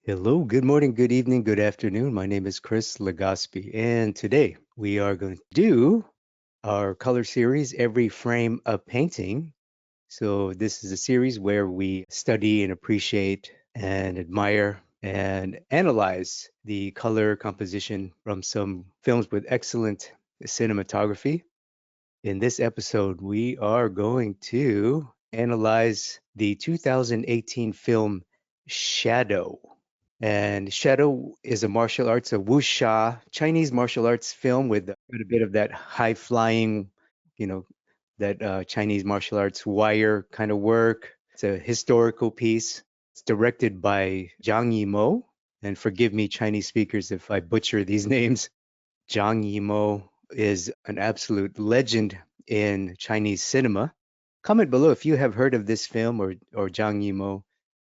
Hello, good morning, good evening, good afternoon. My name is Chris Legaspi, and today we are going to do our color series, Every Frame a Painting. So, this is a series where we study and appreciate and admire and analyze the color composition from some films with excellent cinematography. In this episode, we are going to analyze the 2018 film Shadow. And Shadow is a martial arts, a wuxia, Chinese martial arts film with quite a bit of that high flying, you know, that Chinese martial arts wire kind of work. It's a historical piece. It's directed by Zhang Yimou. And forgive me, Chinese speakers, if I butcher these names. Zhang Yimou is an absolute legend in Chinese cinema. Comment below if you have heard of this film or Zhang Yimou.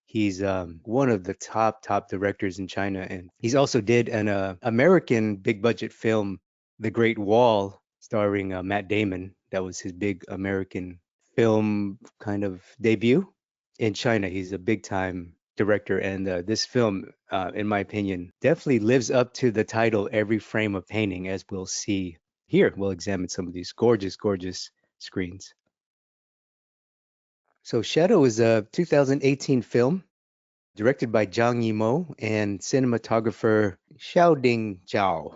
He's one of the top directors in China, and he's also did an American big budget film, The Great Wall, starring Matt Damon. That was his big American film kind of debut in China. He's a big time director, and this film, in my opinion, definitely lives up to the title "Every Frame a Painting," as we'll see here. We'll examine some of these gorgeous screens. So Shadow is a 2018 film directed by Zhang Yimou and cinematographer Xiaoding Zhao.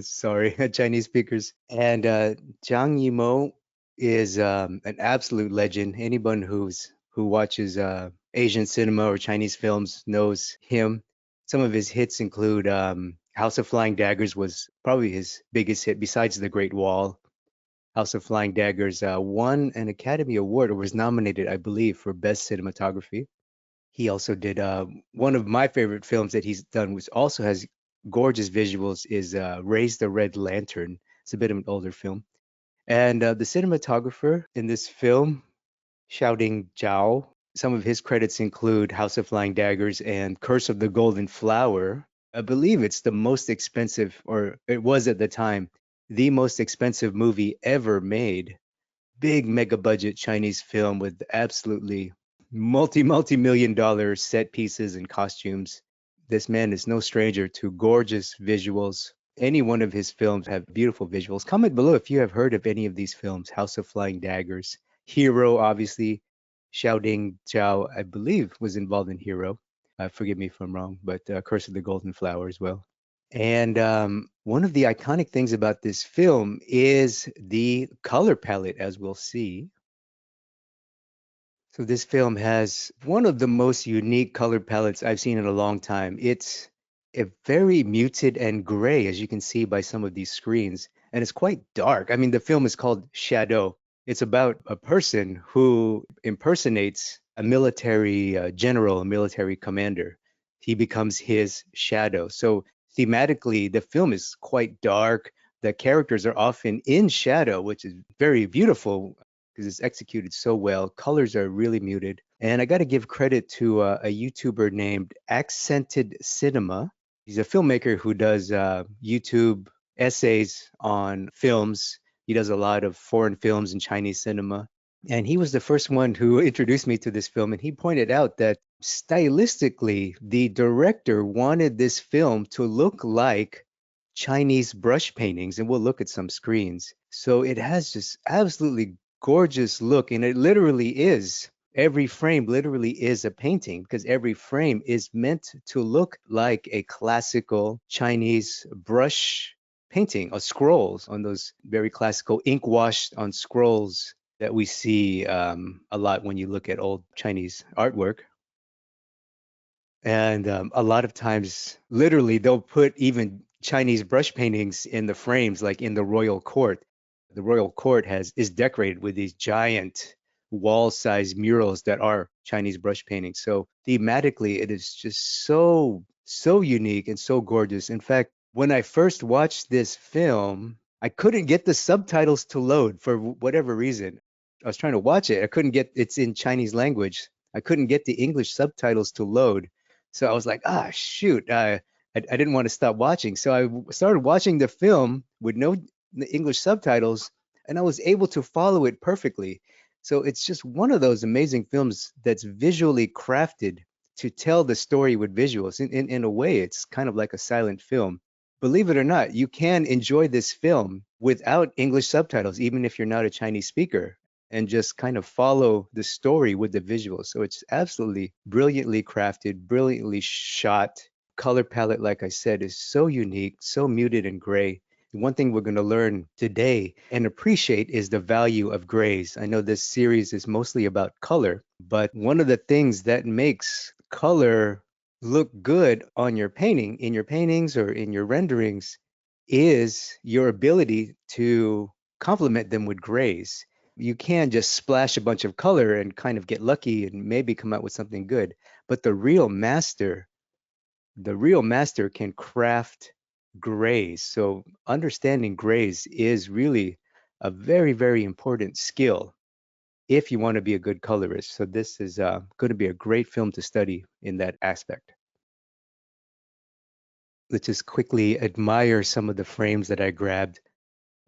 Sorry, Chinese speakers. And Zhang Yimou is an absolute legend. Anyone who watches Asian cinema or Chinese films knows him. Some of his hits include House of Flying Daggers was probably his biggest hit besides The Great Wall. House of Flying Daggers won an Academy Award or was nominated, I believe, for Best Cinematography. He also did one of my favorite films that he's done, which also has gorgeous visuals, is Raise the Red Lantern. It's a bit of an older film. And the cinematographer in this film, Xiaoding Zhao, some of his credits include House of Flying Daggers and Curse of the Golden Flower. I believe it's the most expensive, or it was at the time, the most expensive movie ever made. Big mega budget Chinese film with absolutely multi-million dollar set pieces and costumes. This man is no stranger to gorgeous visuals. Any one of his films have beautiful visuals. Comment below if you have heard of any of these films. House of Flying Daggers, Hero, obviously. Xiaoding Zhao, I believe, was involved in Hero. Forgive me if I'm wrong, but Curse of the Golden Flower as well. And one of the iconic things about this film is the color palette, as we'll see. So this film has one of the most unique color palettes I've seen in a long time. It's a very muted and gray, as you can see by some of these screens, and it's quite dark. I mean, the film is called Shadow. It's about a person who impersonates a military general, a military commander. He becomes his shadow. So thematically, the film is quite dark. The characters are often in shadow, which is very beautiful because it's executed so well. Colors are really muted. And I got to give credit to a YouTuber named Accented Cinema. He's a filmmaker who does YouTube essays on films. He does a lot of foreign films and Chinese cinema. And he was the first one who introduced me to this film. And he pointed out that stylistically, the director wanted this film to look like Chinese brush paintings. And we'll look at some screens. So it has just absolutely gorgeous look, and it literally is. Every frame literally is a painting because every frame is meant to look like a classical Chinese brush painting of scrolls, on those very classical ink washed on scrolls that we see a lot when you look at old Chinese artwork. And a lot of times, literally, they'll put even Chinese brush paintings in the frames, like in the royal court. The royal court is decorated with these giant wall-sized murals that are Chinese brush paintings. So thematically, it is just so unique and so gorgeous. In fact, when I first watched this film, I couldn't get the subtitles to load for whatever reason. I was trying to watch it. I couldn't get it's in Chinese language. I couldn't get the English subtitles to load. So I was like, ah, shoot. I didn't want to stop watching. So I started watching the film with no English subtitles, and I was able to follow it perfectly. So it's just one of those amazing films that's visually crafted to tell the story with visuals. In a way, it's kind of like a silent film. Believe it or not, you can enjoy this film without English subtitles, even if you're not a Chinese speaker, and just kind of follow the story with the visuals. So it's absolutely brilliantly crafted, brilliantly shot. Color palette, like I said, is so unique, so muted and gray. One thing we're going to learn today and appreciate is the value of grays. I know this series is mostly about color, but one of the things that makes color look good on your painting, in your paintings or in your renderings, is your ability to complement them with grays. You can just splash a bunch of color and kind of get lucky and maybe come out with something good. But the real master can craft grays. So understanding grays is really a very, very important skill if you want to be a good colorist. So this is going to be a great film to study in that aspect. Let's just quickly admire some of the frames that I grabbed.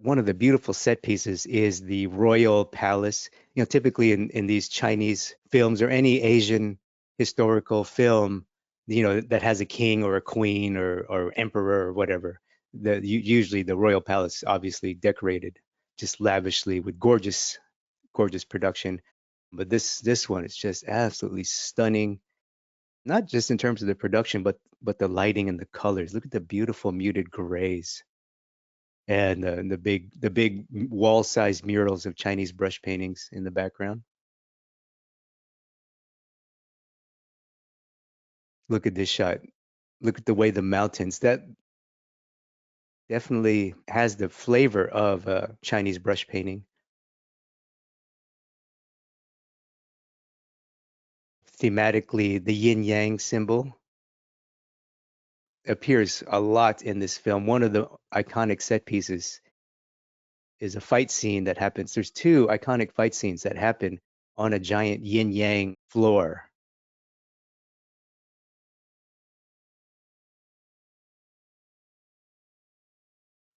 One of the beautiful set pieces is the royal palace. Typically in these Chinese films or any Asian historical film, that has a king or a queen or emperor or whatever, usually the royal palace obviously decorated just lavishly with gorgeous, gorgeous production. But this one is just absolutely stunning, not just in terms of the production, but the lighting and the colors. Look at the beautiful muted grays and the big wall-sized murals of Chinese brush paintings in the background. Look at this shot. Look at the way the mountains, that definitely has the flavor of Chinese brush painting. Thematically, the yin yang symbol appears a lot in this film. One of the iconic set pieces is a fight scene that happens. There's two iconic fight scenes that happen on a giant yin yang floor.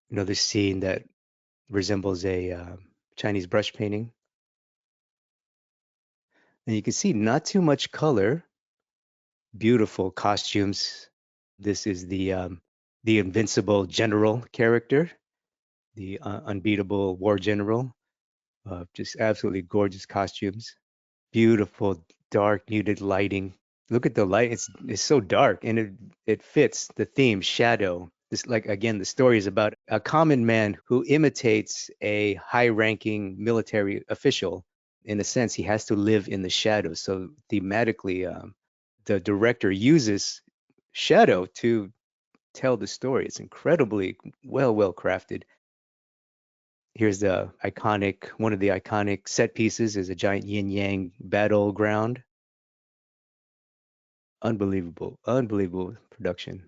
Another scene that resembles a Chinese brush painting. And you can see not too much color, beautiful costumes. This is the invincible general character, the unbeatable war general. Just absolutely gorgeous costumes. Beautiful, dark, muted lighting. Look at the light. It's so dark and it fits the theme, shadow. This, like, again, the story is about a common man who imitates a high-ranking military official. In a sense, he has to live in the shadows. So thematically, the director uses shadow to tell the story. It's incredibly well crafted. Here's one of the iconic set pieces is a giant yin yang battleground. Unbelievable production.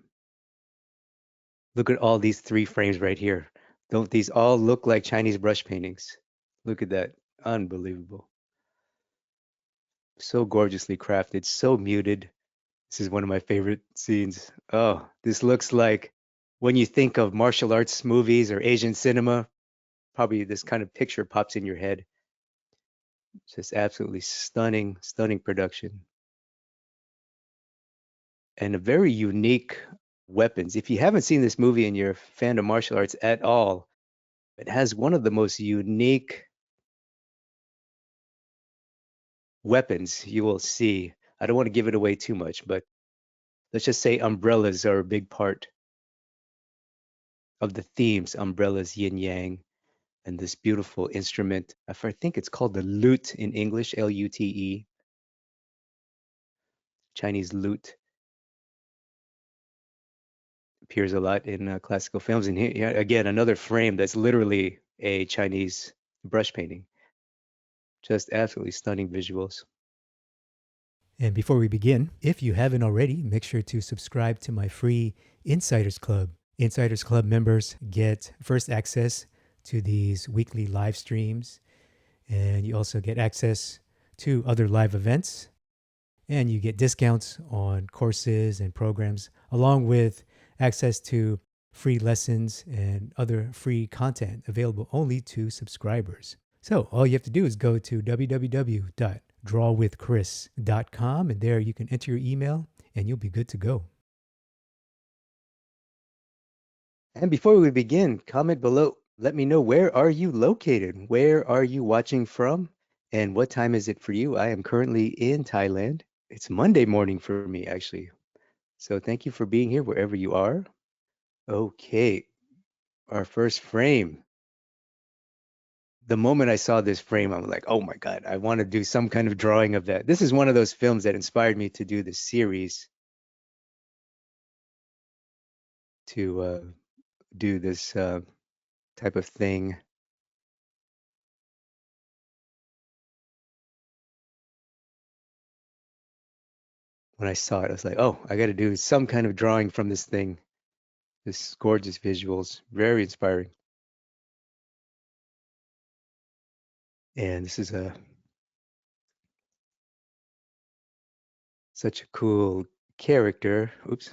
Look at all these three frames right here. Don't these all look like Chinese brush paintings? Look at that. Unbelievable. So gorgeously crafted, so muted. This is one of my favorite scenes. Oh, this looks like when you think of martial arts movies or Asian cinema, probably this kind of picture pops in your head. Just absolutely stunning, stunning production. And a very unique weapons. If you haven't seen this movie and you're a fan of martial arts at all, it has one of the most unique weapons you will see. I don't want to give it away too much, but let's just say umbrellas are a big part of the themes. Umbrellas, yin yang, and this beautiful instrument. I think it's called the lute in English, Lute, Chinese lute. Appears a lot in classical films. And here, again, another frame that's literally a Chinese brush painting. Just absolutely stunning visuals. And before we begin, if you haven't already, make sure to subscribe to my free Insiders Club. Insiders Club members get first access to these weekly live streams, and you also get access to other live events, and you get discounts on courses and programs, along with access to free lessons and other free content available only to subscribers. So all you have to do is go to www drawwithchris.com, and there you can enter your email and you'll be good to go. And before we begin, comment below. Let me know, where are you located? Where are you watching from? And what time is it for you? I am currently in Thailand. It's Monday morning for me, actually. So thank you for being here wherever you are. Okay, our first frame. The moment I saw this frame, I'm like, oh my God, I want to do some kind of drawing of that. This is one of those films that inspired me to do this series, to do this type of thing. When I saw it, I was like, oh, I got to do some kind of drawing from this thing. This gorgeous visuals, very inspiring. And this is a such a cool character. Oops.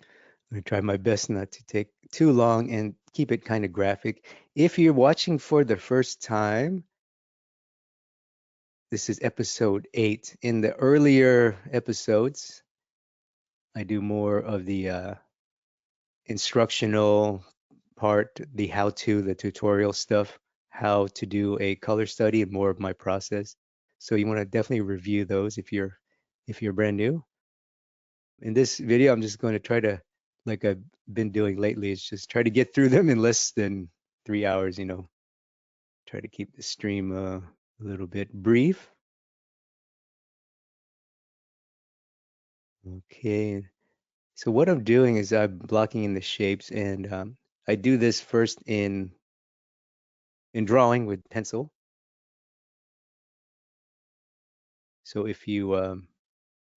I'm gonna try my best not to take too long and keep it kind of graphic. If you're watching for the first time, this is episode 8. In the earlier episodes, I do more of the instructional part, the how-to, the tutorial stuff, how to do a color study, and more of my process. So you want to definitely review those if you're brand new. In this video, I'm just going to try to, like I've been doing lately, is just try to get through them in less than 3 hours, try to keep the stream a little bit brief. Okay, so what I'm doing is I'm blocking in the shapes, and I do this first in drawing with pencil. So if you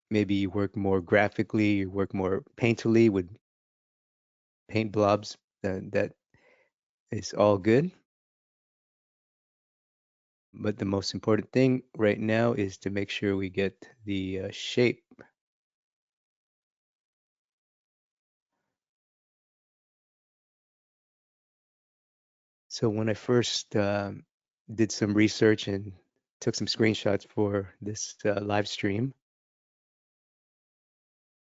maybe you work more graphically, you work more painterly with paint blobs, that is all good. But the most important thing right now is to make sure we get the shape. So when I first did some research and took some screenshots for this live stream,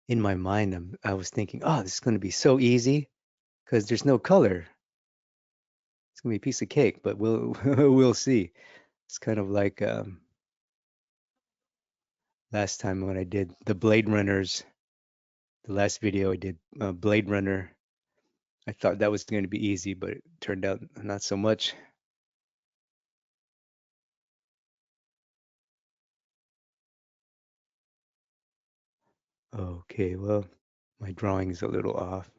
in my mind, I was thinking, oh, this is going to be so easy because there's no color. It's going to be a piece of cake, but we'll we'll see. It's kind of like last time when I did the Blade Runners, the last video I did Blade Runner. I thought that was going to be easy, but it turned out not so much. Okay, well, my drawing is a little off.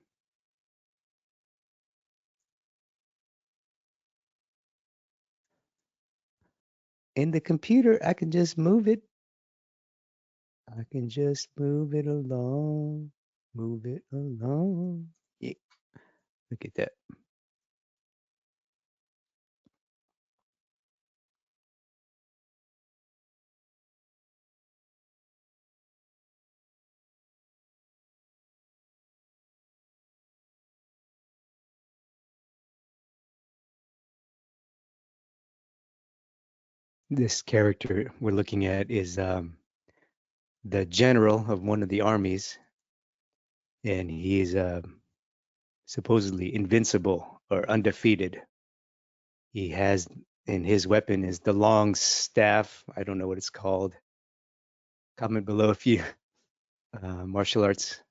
In the computer, I can just move it. I can just move it along, move it along. Yeah, look at that. This character we're looking at is the general of one of the armies, and he's supposedly invincible or undefeated. He has, and his weapon is the long staff. I don't know what it's called. Comment below if you martial arts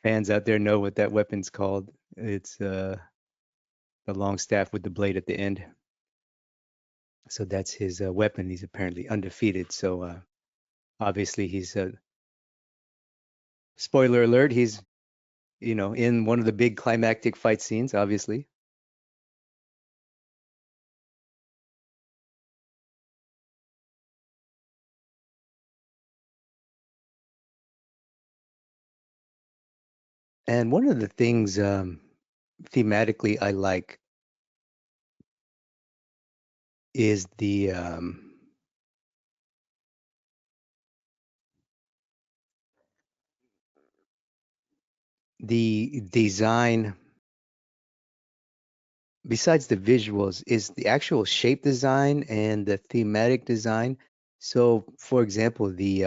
fans out there know what that weapon's called. It's the long staff with the blade at the end. So that's his weapon. He's apparently undefeated. So obviously he's spoiler alert. He's in one of the big climactic fight scenes. Obviously, and one of the things thematically I like is the design besides the visuals, is the actual shape design and the thematic design. So, for example, the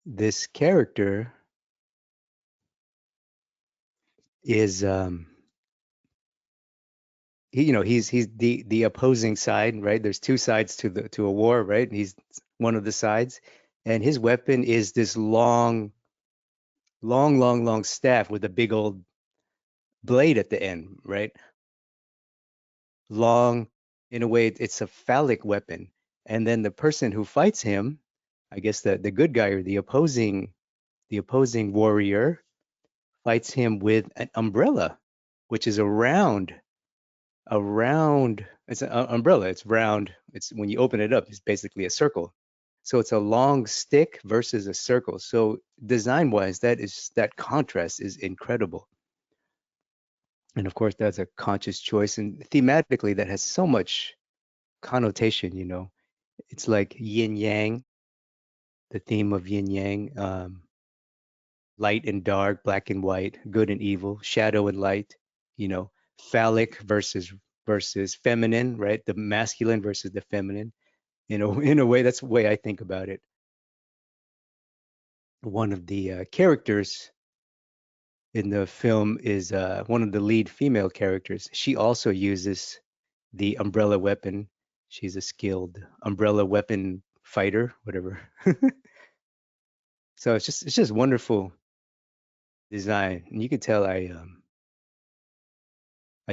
this character is he's the opposing side, right? There's two sides to a war, right? And he's one of the sides, and his weapon is this long staff with a big old blade at the end, right? Long, in a way, it's a phallic weapon. And then the person who fights him, I guess the good guy or the opposing warrior fights him with an umbrella, which is a round, it's an umbrella. It's round. It's when you open it up, it's basically a circle. So it's a long stick versus a circle. So design wise, that contrast is incredible. And of course, that's a conscious choice. And thematically, that has so much connotation. It's like yin yang, the theme of yin yang, light and dark, black and white, good and evil, shadow and light, you know, phallic versus feminine, right? The masculine versus the feminine. In a way, that's the way I think about it. One of the characters in the film is one of the lead female characters. She also uses the umbrella weapon. She's a skilled umbrella weapon fighter, whatever. So it's just wonderful design. And you can tell I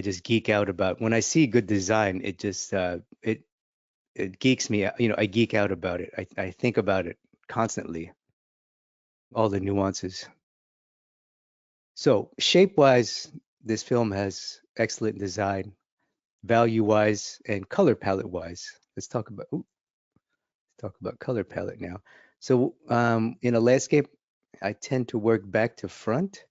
just geek out about when I see good design, it geeks me out. I geek out about it. I think about it constantly, all the nuances. So shape-wise, this film has excellent design, value-wise, and color palette-wise. Let's talk about color palette now. So in a landscape, I tend to work back to front.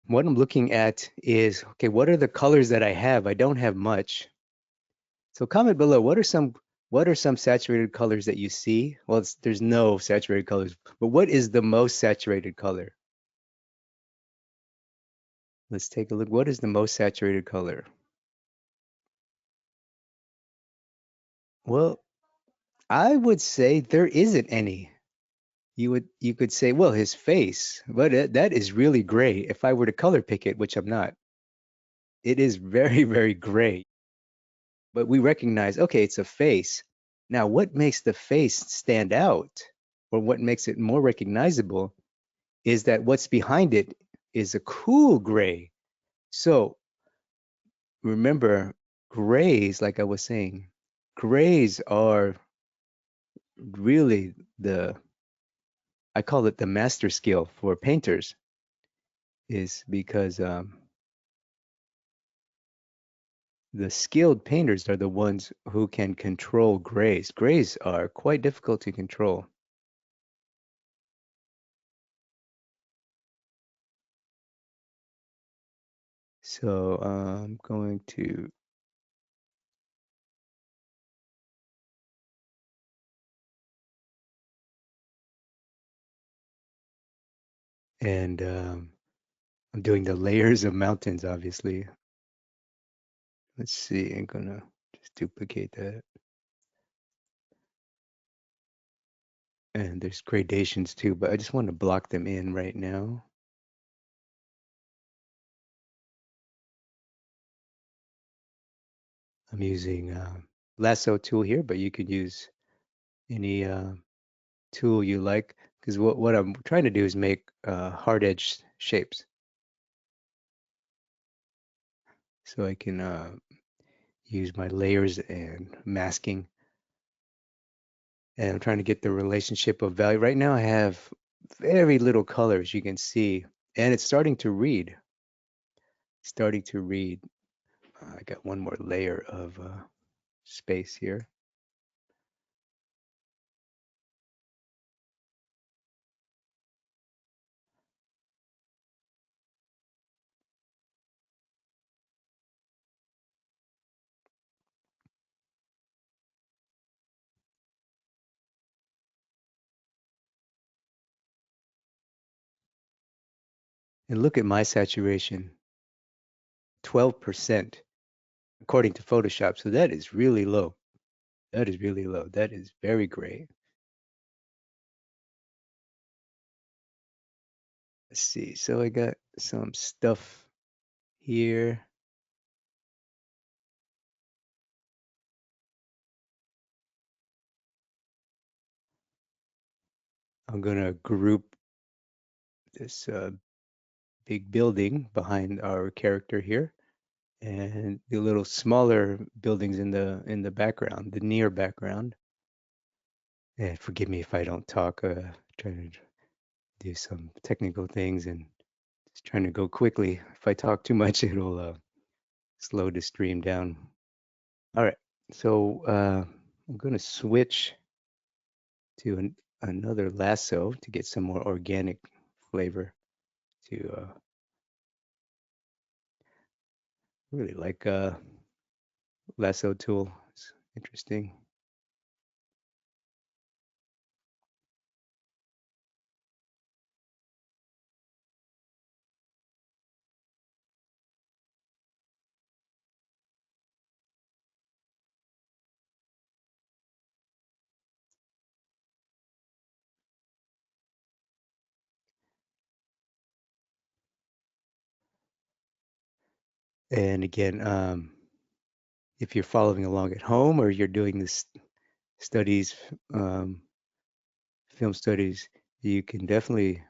What I'm looking at is, okay, what are the colors that I have? I don't have much. So comment below, what are some saturated colors that you see? Well, there's no saturated colors, but what is the most saturated color? Let's take a look. What is the most saturated color? Well, I would say there isn't any. You could say, well, his face, but that is really gray. If I were to color pick it, which I'm not, it is very, very gray. But we recognize, okay, it's a face. Now, what makes the face stand out, or what makes it more recognizable, is that what's behind it is a cool gray. So remember, grays, like I was saying, grays are really I call it the master skill for painters, is because the skilled painters are the ones who can control grays. Grays are quite difficult to control. So I'm going to, and I'm doing the layers of mountains, obviously. Let's see, I'm gonna just duplicate that. And there's gradations too, but I just want to block them in right now. I'm using lasso tool here, but you could use any tool you like, because what I'm trying to do is make hard edge shapes. So I can use my layers and masking. And I'm trying to get the relationship of value. Right now I have very little color, as you can see, and it's starting to read. Starting to read. I got one more layer of space here. And look at my saturation, 12%, according to Photoshop. So that is really low. That is really low. That is very gray. Let's see. So I got some stuff here. I'm gonna group this big building behind our character here, and the little smaller buildings in the background, the near background. And forgive me if I don't talk. Trying to do some technical things and just trying to go quickly. If I talk too much, it'll slow the stream down. All right, so I'm gonna switch to another lasso to get some more organic flavor. To really like lasso tool. It's interesting. And again, if you're following along at home or you're doing this studies, um, film studies, you can definitely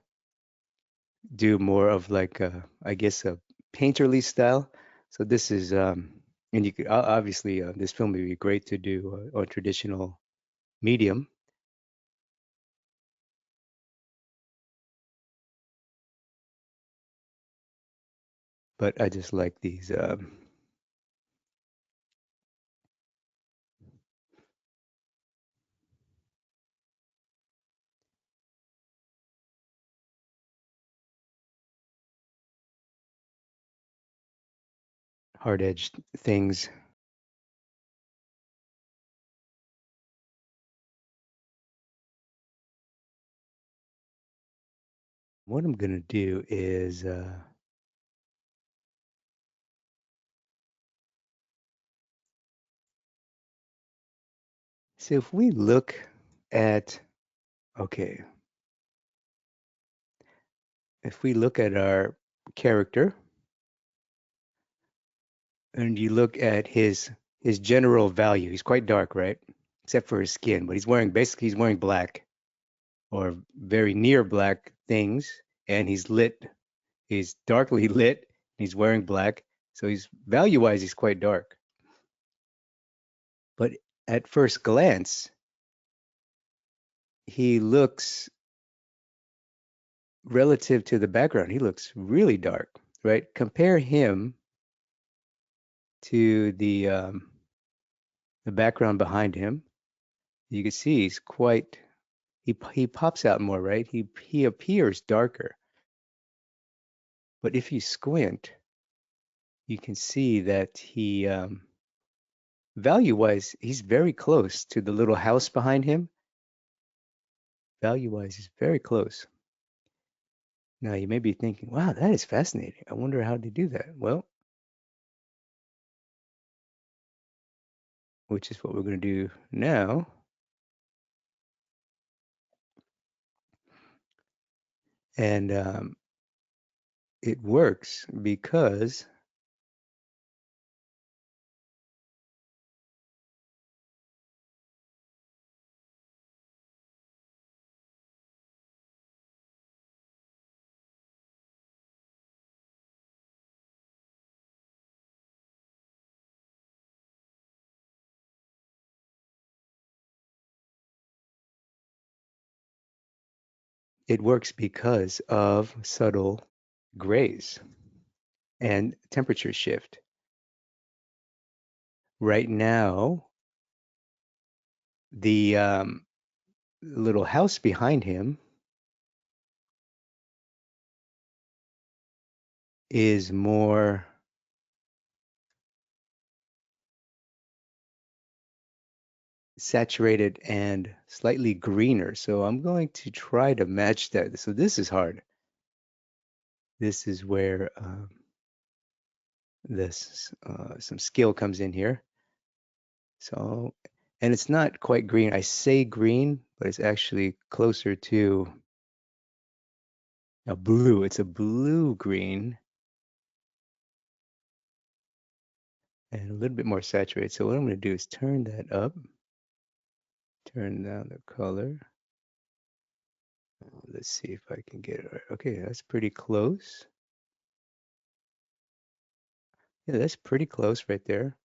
do more of like I guess a painterly style. So this is and you could obviously this film would be great to do on traditional medium, but I just like these hard-edged things. What I'm gonna do is so if we look at okay, if we look at our character and you look at his general value, he's quite dark, right? Except for his skin, but he's wearing black or very near black things, and he's lit. He's darkly lit. He's wearing black, so he's value-wise he's quite dark. But at first glance, he looks relative to the background. He looks really dark, right? Compare him to the background behind him. You can see he's quite he pops out more, right? He appears darker. But if you squint, you can see that he value-wise he's very close to the little house behind him. Value-wise, he's very close. Now you may be thinking, wow, that is fascinating. I wonder how they do that. Well, which is what we're going to do now. And it works because of subtle grays and temperature shift. Right now, the little house behind him is more saturated and slightly greener. So I'm going to try to match that. So this is hard. This is where this some skill comes in here. So, and it's not quite green. I say green, but it's actually closer to a blue. It's a blue green and a little bit more saturated. So what I'm going to do is turn that up, turn down the color. Let's see if I can get it right. Okay, that's pretty close. Yeah, that's pretty close right there.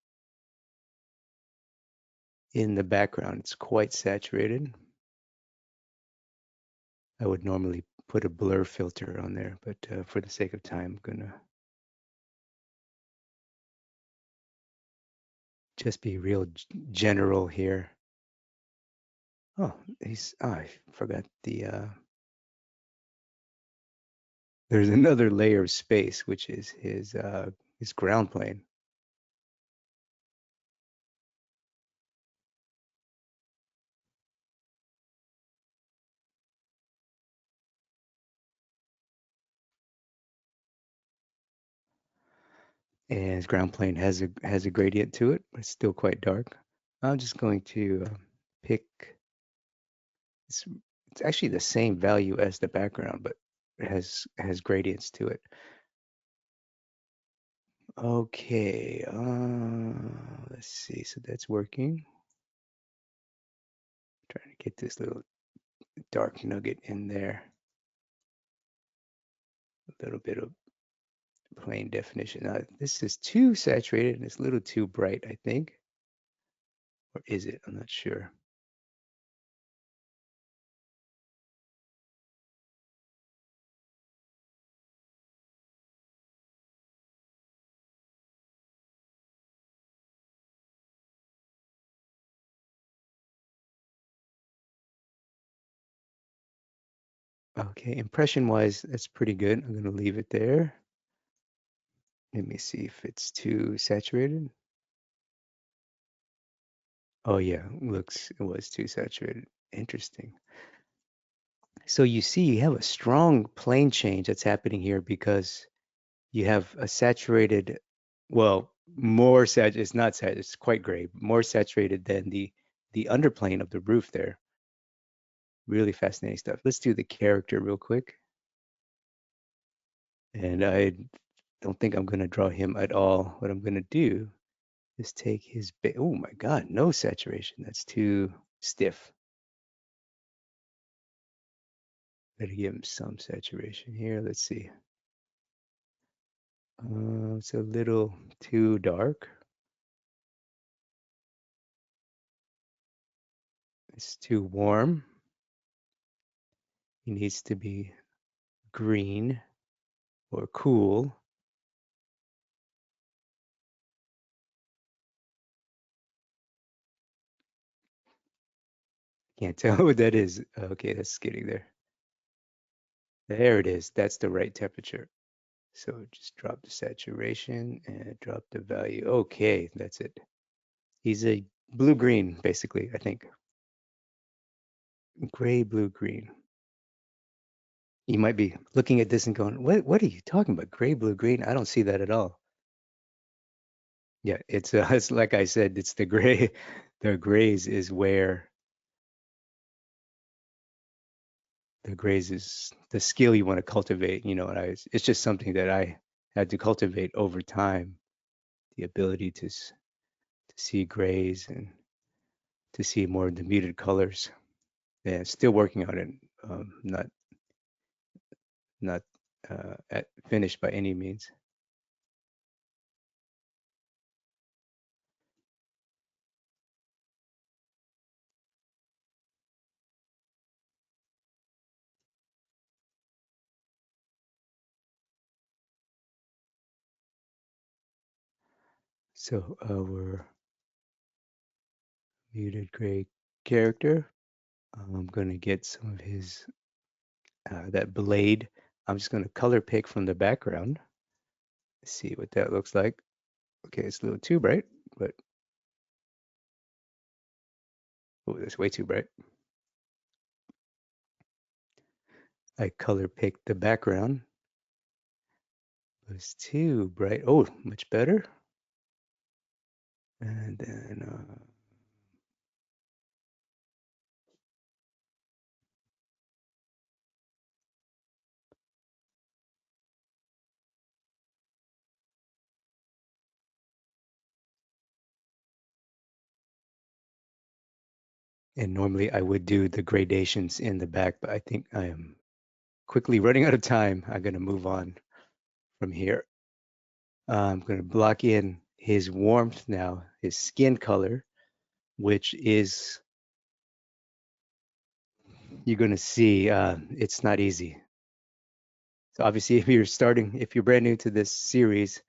In the background, it's quite saturated. I would normally put a blur filter on there, but for the sake of time, I'm gonna just be real general here. Oh, I forgot there's another layer of space, which is his ground plane. And his ground plane has a gradient to it, but it's still quite dark. I'm just going to pick it's, it's actually the same value as the background, but it has gradients to it. Okay, let's see. So that's working. Trying to get this little dark nugget in there. A little bit of plain definition. Now, this is too saturated and it's a little too bright, I think. Or is it? I'm not sure. Okay, impression wise, that's pretty good. I'm gonna leave it there. Let me see if it's too saturated. Oh yeah, looks it was too saturated. Interesting. So you see you have a strong plane change that's happening here because you have a saturated, well, more sat it's not sat, it's quite gray, more saturated than the underplane of the roof there. Really fascinating stuff. Let's do the character real quick. And I don't think I'm going to draw him at all. What I'm going to do is take his, oh my God, no saturation. That's too stiff. Better give him some saturation here. Let's see. It's a little too dark. It's too warm. He needs to be green or cool. Can't tell what that is. Okay, that's getting there. There it is. That's the right temperature. So just drop the saturation and drop the value. Okay, that's it. He's a blue-green, basically, I think. Gray, blue, green. You might be looking at this and going, what are you talking about? Gray, blue, green? I don't see that at all. Yeah, it's like I said, it's the gray. The grays is where the grays is the skill you want to cultivate, and it's just something that I had to cultivate over time, the ability to see grays and to see more of the muted colors. Yeah, still working on it. Not finished by any means. So our muted gray character, I'm going to get some of his, that blade. I'm just going to color pick from the background. See what that looks like. Okay, it's a little too bright, but oh, that's way too bright. I color picked the background was too bright. Oh, much better. And then, and normally I would do the gradations in the back, but I think I am quickly running out of time. I'm going to move on from here. I'm going to block in his warmth now, his skin color, which is, you're going to see, it's not easy. So obviously, if you're brand new to this series,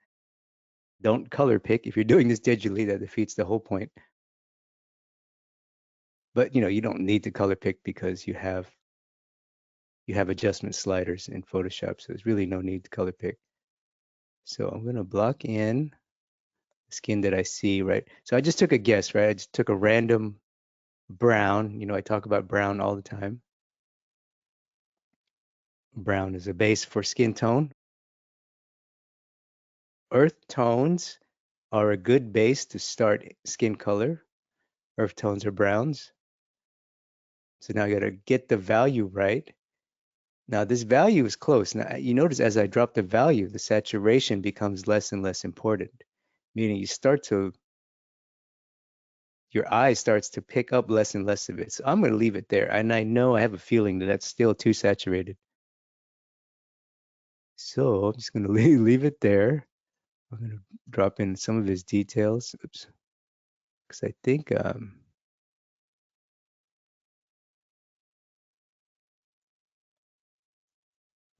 don't color pick. If you're doing this digitally, that defeats the whole point. But you don't need to color pick because you have adjustment sliders in Photoshop, so there's really no need to color pick. So I'm gonna block in the skin that I see, right? So I just took a guess, right? I just took a random brown. I talk about brown all the time. Brown is a base for skin tone. Earth tones are a good base to start skin color. Earth tones are browns. So now I gotta get the value right. Now this value is close. Now you notice as I drop the value, the saturation becomes less and less important, meaning your eye starts to pick up less and less of it. So I'm going to leave it there. And I know I have a feeling that that's still too saturated. So I'm just going to leave it there. I'm going to drop in some of his details. Oops. Because I think,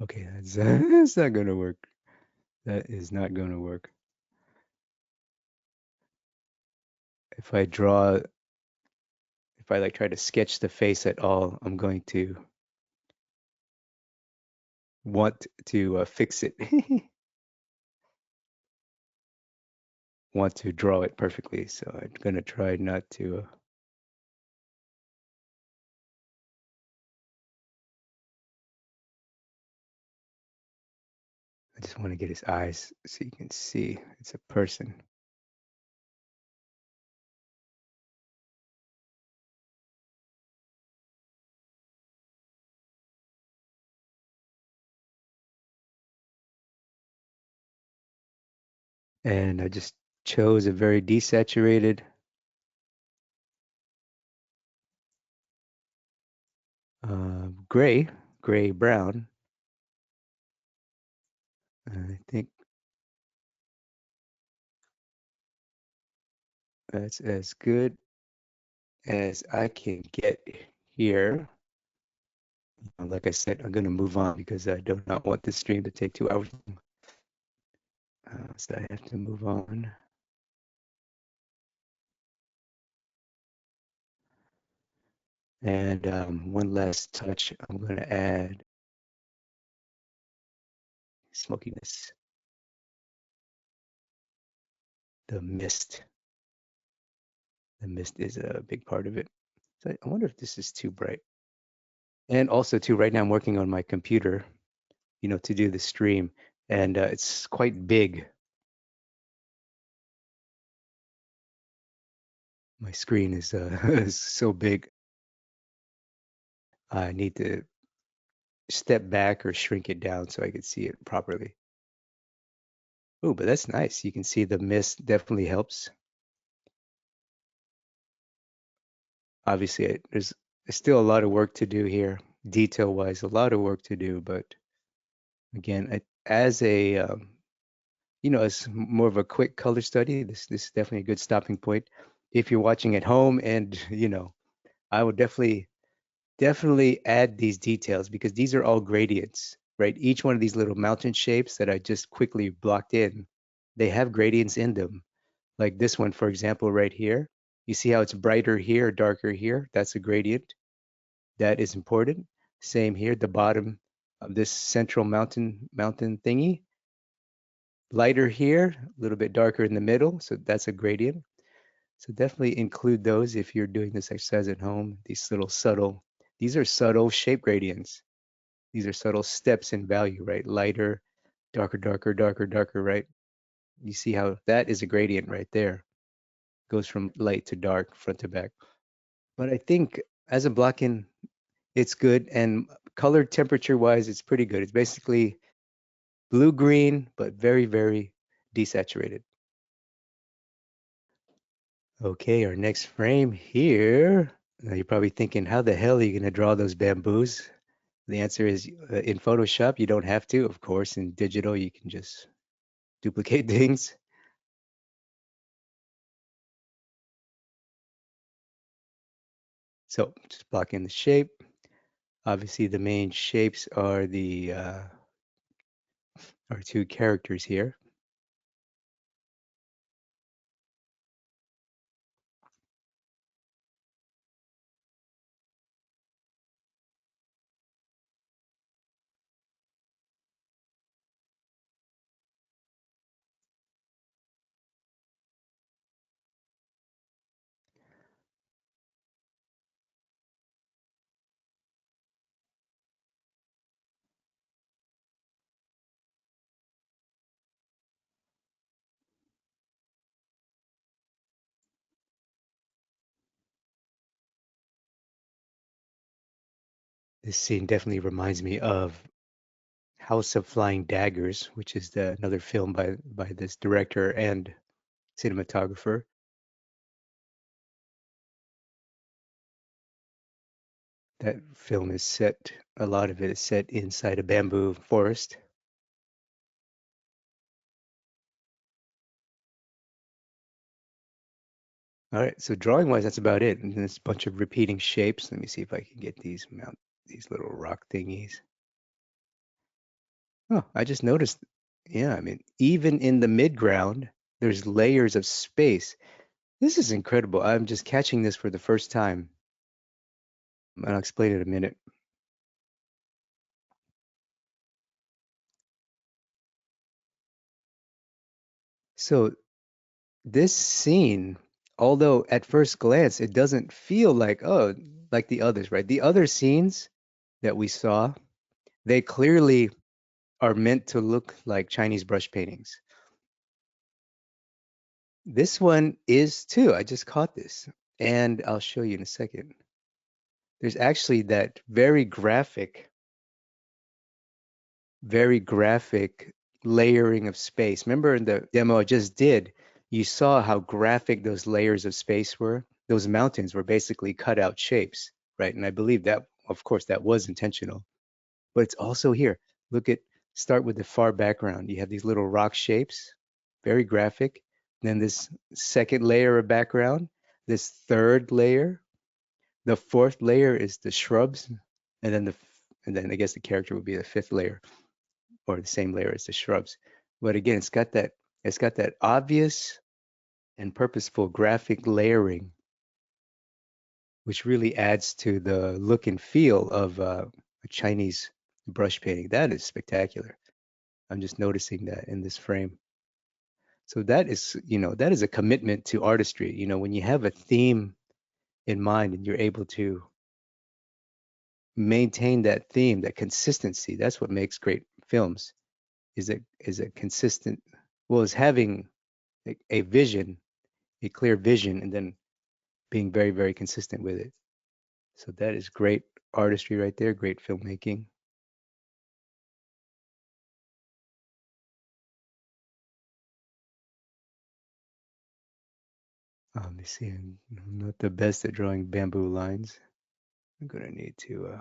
okay, that's not going to work. That is not going to work. If I draw, if I like try to sketch the face at all, I'm going to want to fix it, want to draw it perfectly. So I'm going to try not to. I just want to get his eyes so you can see it's a person. And I just chose a very desaturated gray brown. I think that's as good as I can get here. Like I said, I'm going to move on because I do not want this stream to take 2 hours. So I have to move on. And one last touch, I'm going to add smokiness, the mist. The mist is a big part of it. So I wonder if this is too bright. And also, too, right now I'm working on my computer, to do the stream, and it's quite big. My screen is is so big. I need to step back or shrink it down so I can see it properly. Oh, but that's nice. You can see the mist definitely helps. Obviously, there's still a lot of work to do here, detail-wise, a lot of work to do. But again, as as more of a quick color study, this is definitely a good stopping point. If you're watching at home, and I would definitely add these details because these are all gradients, right? Each one of these little mountain shapes that I just quickly blocked in, they have gradients in them. Like this one, for example, right here. You see how it's brighter here, darker here? That's a gradient. That is important. Same here, the bottom of this central mountain thingy. Lighter here, a little bit darker in the middle, so that's a gradient. So definitely include those if you're doing this exercise at home. These are subtle shape gradients. These are subtle steps in value, right? Lighter, darker, darker, darker, darker, right? You see how that is a gradient right there. Goes from light to dark, front to back. But I think as a block-in, it's good. And color temperature wise, it's pretty good. It's basically blue green, but very, very desaturated. Okay, our next frame here. Now you're probably thinking, how the hell are you going to draw those bamboos? The answer is in Photoshop, you don't have to. Of course, in digital, you can just duplicate things. So just block in the shape. Obviously, the main shapes are the our two characters here. This scene definitely reminds me of House of Flying Daggers, which is another film by this director and cinematographer. That film is set, a lot of it is set inside a bamboo forest. All right, so drawing wise, that's about it. And there's a bunch of repeating shapes. Let me see if I can get these little rock thingies. Oh, I just noticed. Yeah, I mean, even in the midground, there's layers of space. This is incredible. I'm just catching this for the first time. And I'll explain it in a minute. So this scene, although at first glance it doesn't feel like, oh, like the others, right? The other scenes that we saw, they clearly are meant to look like Chinese brush paintings. This one is too. I just caught this, and I'll show you in a second. There's actually that very graphic layering of space. Remember in the demo I just did, you saw how graphic those layers of space were? Those mountains were basically cut out shapes, right? And I believe that, of course, that was intentional. But it's also here. Look at, start with the far background. You have these little rock shapes, very graphic. Then this second layer of background, this third layer, the fourth layer is the shrubs, and then I guess the character would be the fifth layer or the same layer as the shrubs. But again, it's got that obvious and purposeful graphic layering, which really adds to the look and feel of a Chinese brush painting. That is spectacular. I'm just noticing that in this frame. So that is a commitment to artistry. When you have a theme in mind and you're able to maintain that theme, that consistency, that's what makes great films. Is a consistent, well, is having a vision, a clear vision, and then being very, very consistent with it. So that is great artistry right there, great filmmaking. Let me see, I'm not the best at drawing bamboo lines. I'm gonna need to.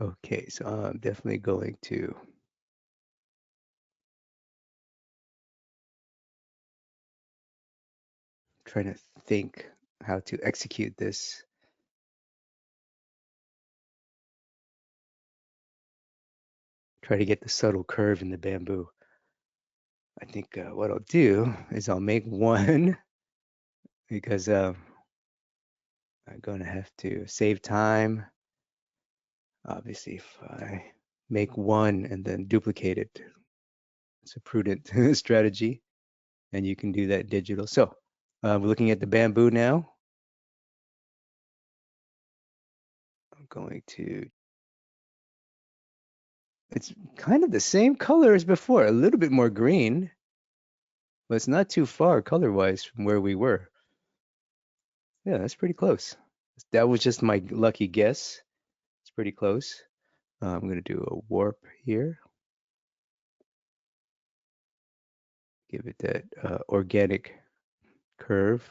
Okay, so I'm definitely going to try to think. how to execute this. Try to get the subtle curve in the bamboo. I think what I'll do is I'll make one because I'm going to have to save time. Obviously, if I make one and then duplicate it, it's a prudent strategy, and you can do that digital. So we're looking at the bamboo now. I'm going to, it's kind of the same color as before, a little bit more green, but it's not too far color-wise from where we were. Yeah, that's pretty close. That was just my lucky guess. It's pretty close. I'm going to do a warp here. Give it that organic curve.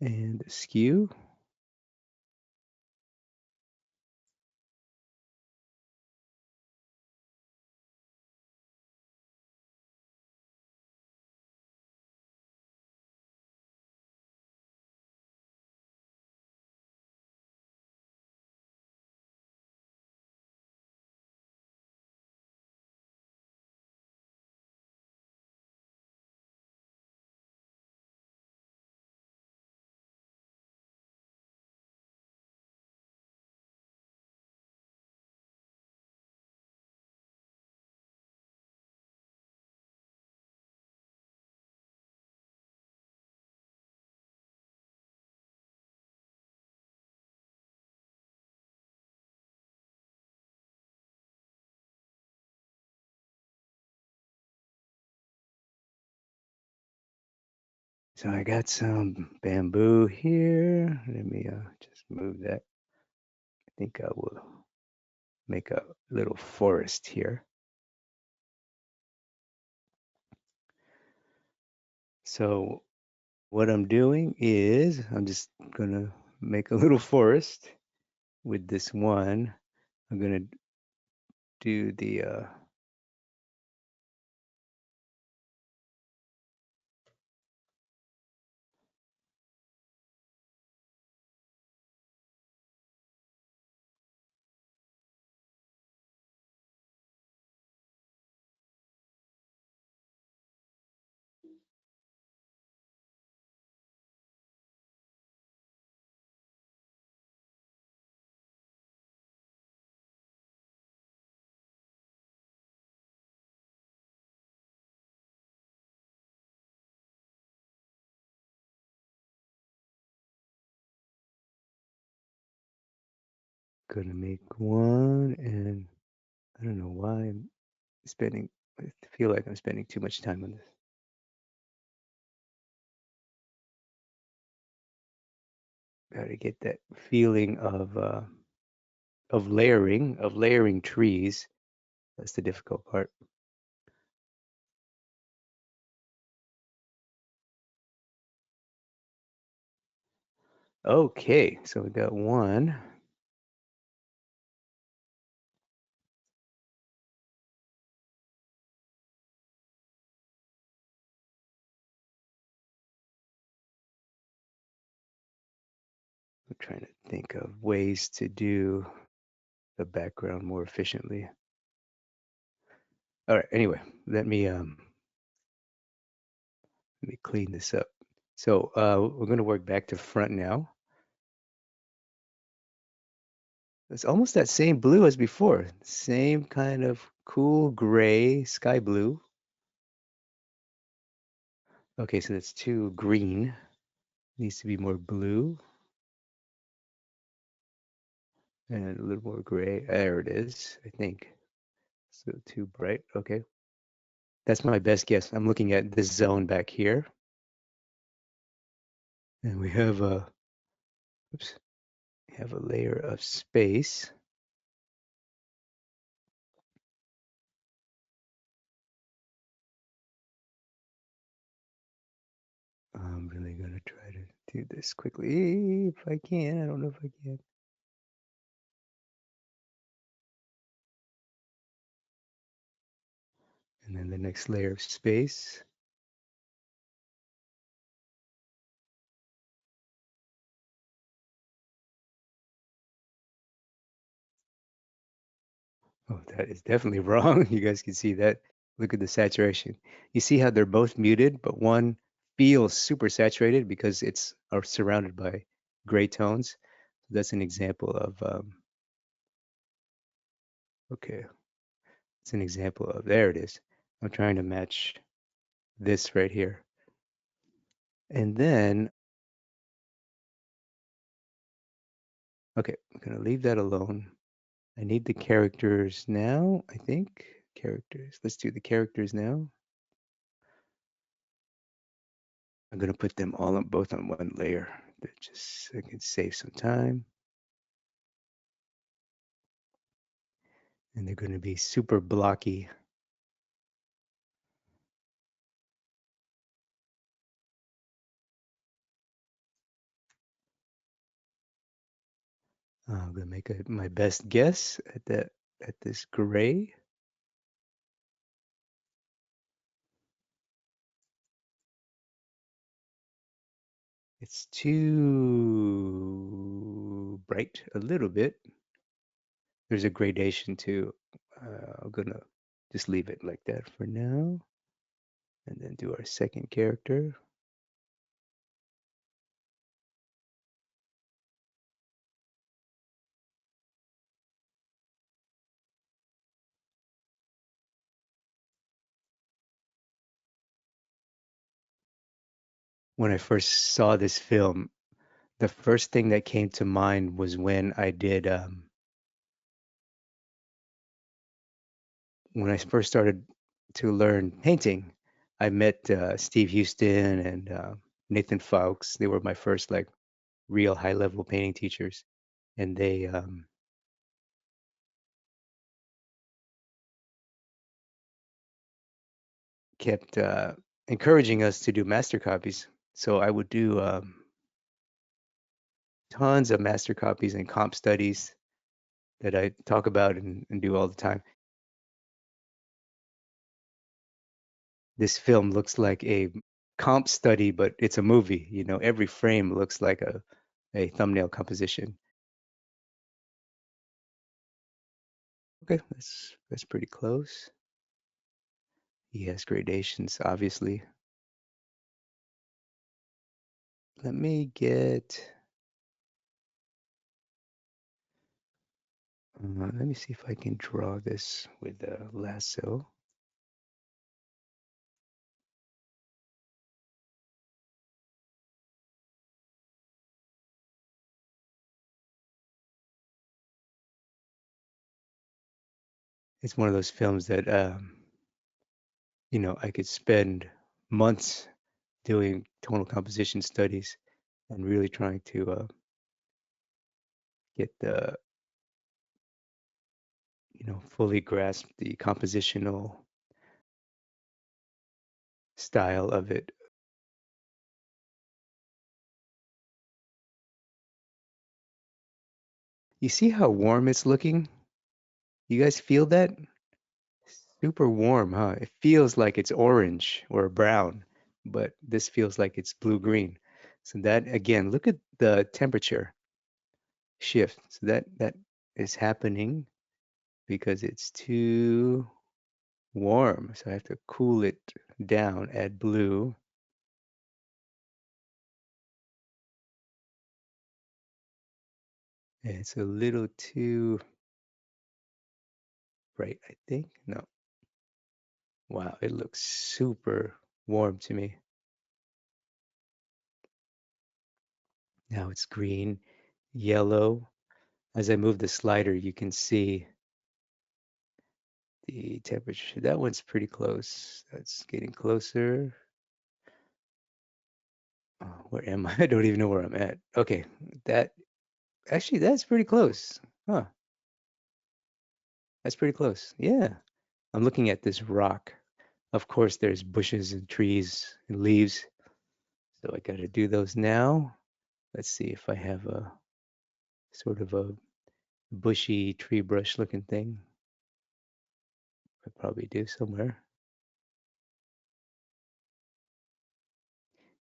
And skew. So I got some bamboo here. Let me just move that. I think I will make a little forest here. So what I'm doing is I'm just gonna make a little forest with this one. I'm gonna do the gonna make one, and I don't know why I'm spending. I feel like I'm spending too much time on this. Got to get that feeling of layering trees. That's the difficult part. Okay, so we got one. I'm trying to think of ways to do the background more efficiently. All right, anyway, let me clean this up. So we're going to work back to front now. It's almost that same blue as before. Same kind of cool gray, sky blue. Okay, so that's too green. Needs to be more blue and a little more gray. There it is, I think. So too bright. Okay, that's my best guess. I'm looking at this zone back here. And we have oops, we have a layer of space. I'm really gonna try to do this quickly if I can. I don't know if I can. And then the next layer of space. Oh, that is definitely wrong. You guys can see that. Look at the saturation. You see how they're both muted, but one feels super saturated because it's are surrounded by gray tones. That's an example of, okay, it's an example of, there it is. I'm trying to match this right here. And then, okay, I'm gonna leave that alone. I need the characters now, I think. Characters. Let's do the characters now. I'm gonna put them all on both on one layer. That just so I can save some time. And they're gonna be super blocky. I'm gonna make my best guess at that at this gray. It's too bright a little bit. There's a gradation too. I'm gonna just leave it like that for now, and then do our second character. When I first saw this film, the first thing that came to mind was when I first started to learn painting. I met Steve Huston and Nathan Fowkes. They were my first like real high level painting teachers, and they kept encouraging us to do master copies. So I would do tons of master copies and comp studies that I talk about and do all the time. This film looks like a comp study, but it's a movie. You know, every frame looks like a thumbnail composition. Okay, that's pretty close. He has gradations, obviously. Let me get. Let me see if I can draw this with a lasso. It's one of those films that I could spend months doing tonal composition studies and really trying to get the, fully grasp the compositional style of it. You see how warm it's looking? You guys feel that? Super warm, huh? It feels like it's orange or brown, but this feels like it's blue-green. So that again, look at the temperature shift. So that is happening because it's too warm. So I have to cool it down, add blue. And it's a little too bright, I think. No. Wow, it looks super warm to me. Now it's green, yellow. As I move the slider, you can see the temperature. That one's pretty close. That's getting closer. Oh, where am I? I don't even know where I'm at. Okay, that actually that's pretty close. Huh, that's pretty close. Yeah. I'm looking at this rock. Of course, there's bushes and trees and leaves. So I gotta do those now. Let's see if I have a sort of a bushy tree brush looking thing. I probably do somewhere.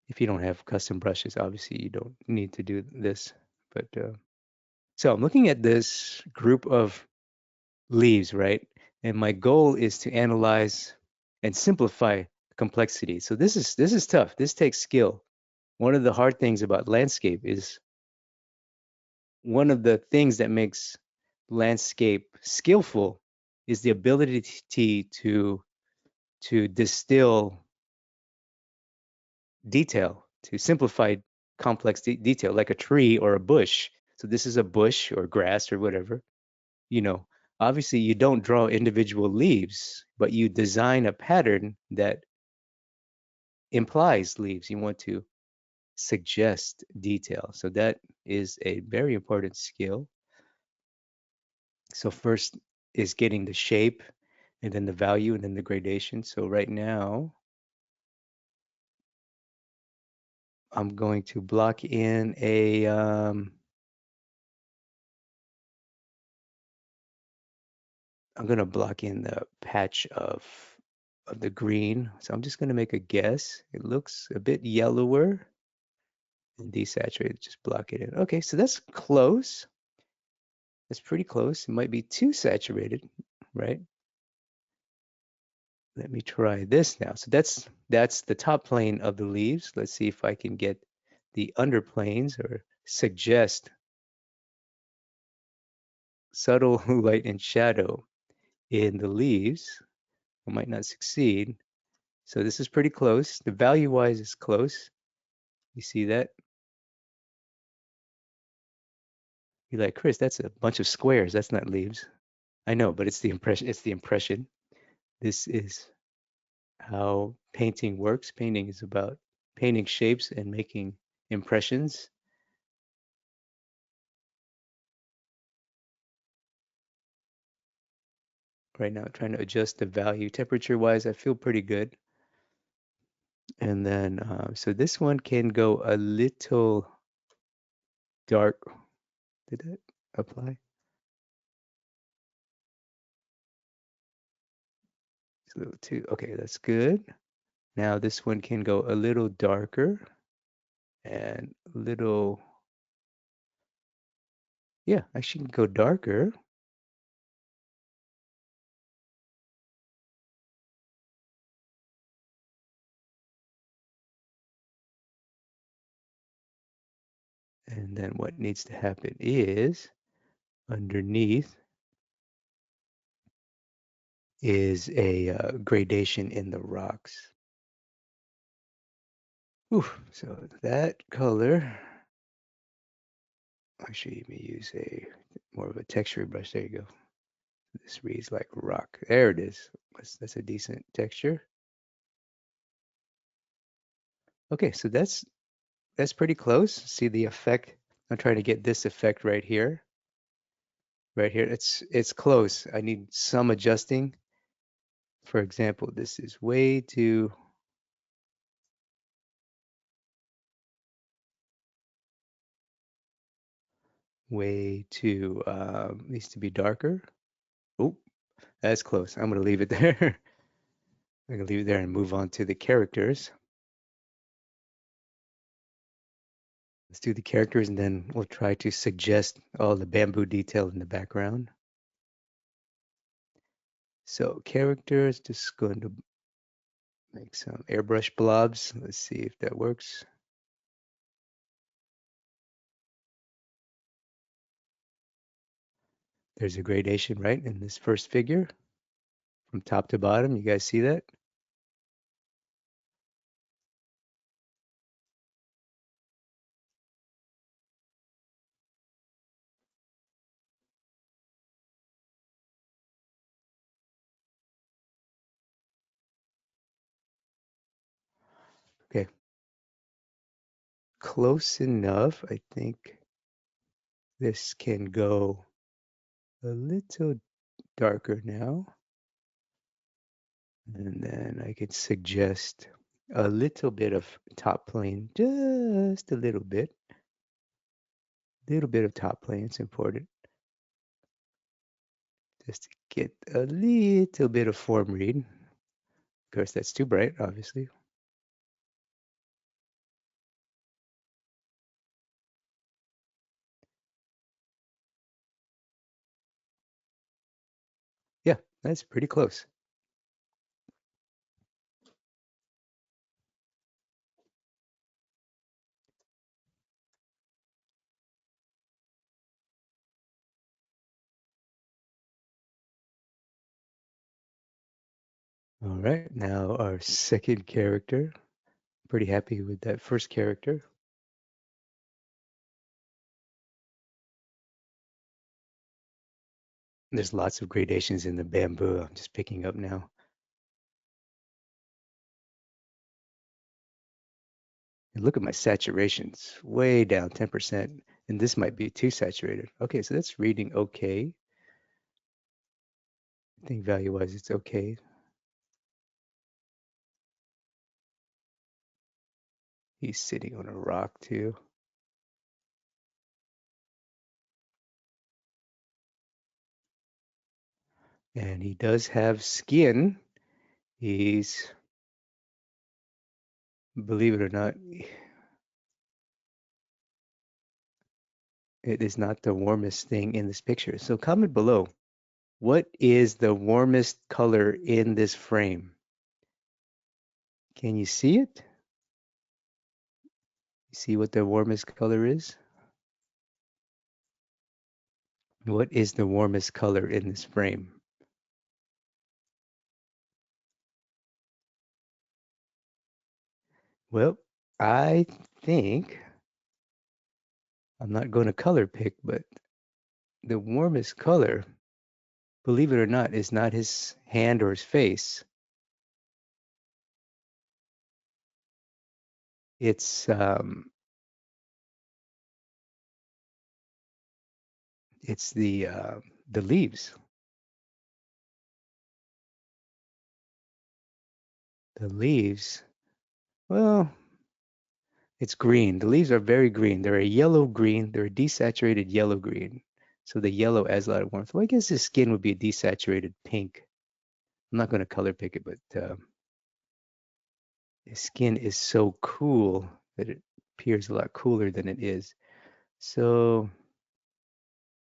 If you don't have custom brushes, obviously you don't need to do this. But so I'm looking at this group of leaves, right? And my goal is to analyze and simplify complexity. So this is tough. This takes skill. One of the hard things about landscape is one of the things that makes landscape skillful is the ability to distill detail, to simplify complex detail, like a tree or a bush. So this is a bush or grass or whatever. You know, obviously you don't draw individual leaves, but you design a pattern that implies leaves. You want to suggest detail. So that is a very important skill. So first is getting the shape and then the value and then the gradation. So right now I'm going to block in I'm going to block in the patch of the green. So I'm just going to make a guess. It looks a bit yellower and desaturated. Just block it in. Okay, so that's close. That's pretty close. It might be too saturated, right? Let me try this now. So that's the top plane of the leaves. Let's see if I can get the underplanes or suggest subtle light and shadow in the leaves. I might not succeed. So this is pretty close. The value-wise is close. You see that? You're like, Chris, that's a bunch of squares. That's not leaves. I know, but it's the impression. It's the impression. This is how painting works. Painting is about painting shapes and making impressions. Right now, trying to adjust the value. Temperature-wise, I feel pretty good. And then, so this one can go a little dark. Did that apply? It's a little too, okay, that's good. Now this one can go a little darker and a little, yeah, actually can go darker. And then what needs to happen is underneath is a gradation in the rocks. Whew, so that color, actually let me use a more of a texture brush. There you go. This reads like rock. There it is. That's a decent texture. Okay, so that's pretty close. See the effect? I'm trying to get this effect right here. Right here. It's close. I need some adjusting. For example, this is way too needs to be darker. Oh, that's close. I'm gonna leave it there. I'm gonna leave it there and move on to the characters. Let's do the characters and then we'll try to suggest all the bamboo detail in the background. So characters, just going to make some airbrush blobs. Let's see if that works. There's a gradation, right, in this first figure from top to bottom. You guys see that? Okay, close enough. I think this can go a little darker now. And then I could suggest a little bit of top plane, just a little bit. Little bit of top plane, it's important. Just to get a little bit of form read. Of course, that's too bright, obviously. That's pretty close. All right, now our second character. Pretty happy with that first character. There's lots of gradations in the bamboo. I'm just picking up now. And look at my saturations, way down 10%. And this might be too saturated. Okay, so that's reading okay. I think value-wise, it's okay. He's sitting on a rock too. And he does have skin. He's, believe it or not, it is not the warmest thing in this picture. So comment below, what is the warmest color in this frame? Can you see it? See what the warmest color is? What is the warmest color in this frame? Well, I think I'm not going to color pick, but the warmest color, believe it or not, is not his hand or his face. It's um, it's the leaves. The leaves. Well, it's green. The leaves are very green. They're a yellow green. They're a desaturated yellow green. So the yellow adds a lot of warmth. Well, I guess his skin would be a desaturated pink. I'm not going to color pick it, but his skin is so cool that it appears a lot cooler than it is. So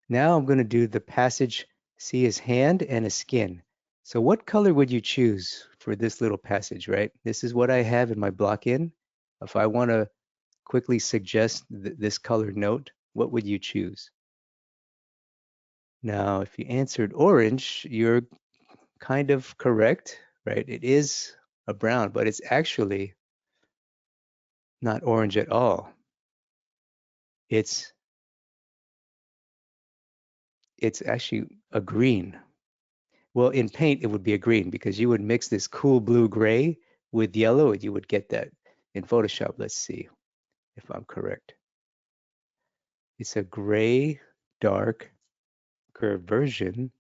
now I'm going to do the passage, see his hand and his skin. So what color would you choose for this little passage, right? This is what I have in my block in. If I want to quickly suggest this color note, what would you choose? Now, if you answered orange, you're kind of correct, right? It is a brown, but it's actually not orange at all. It's it's actually a green. Well, in paint, it would be a green because you would mix this cool blue gray with yellow and you would get that. In Photoshop, let's see if I'm correct. It's a gray, dark, curved version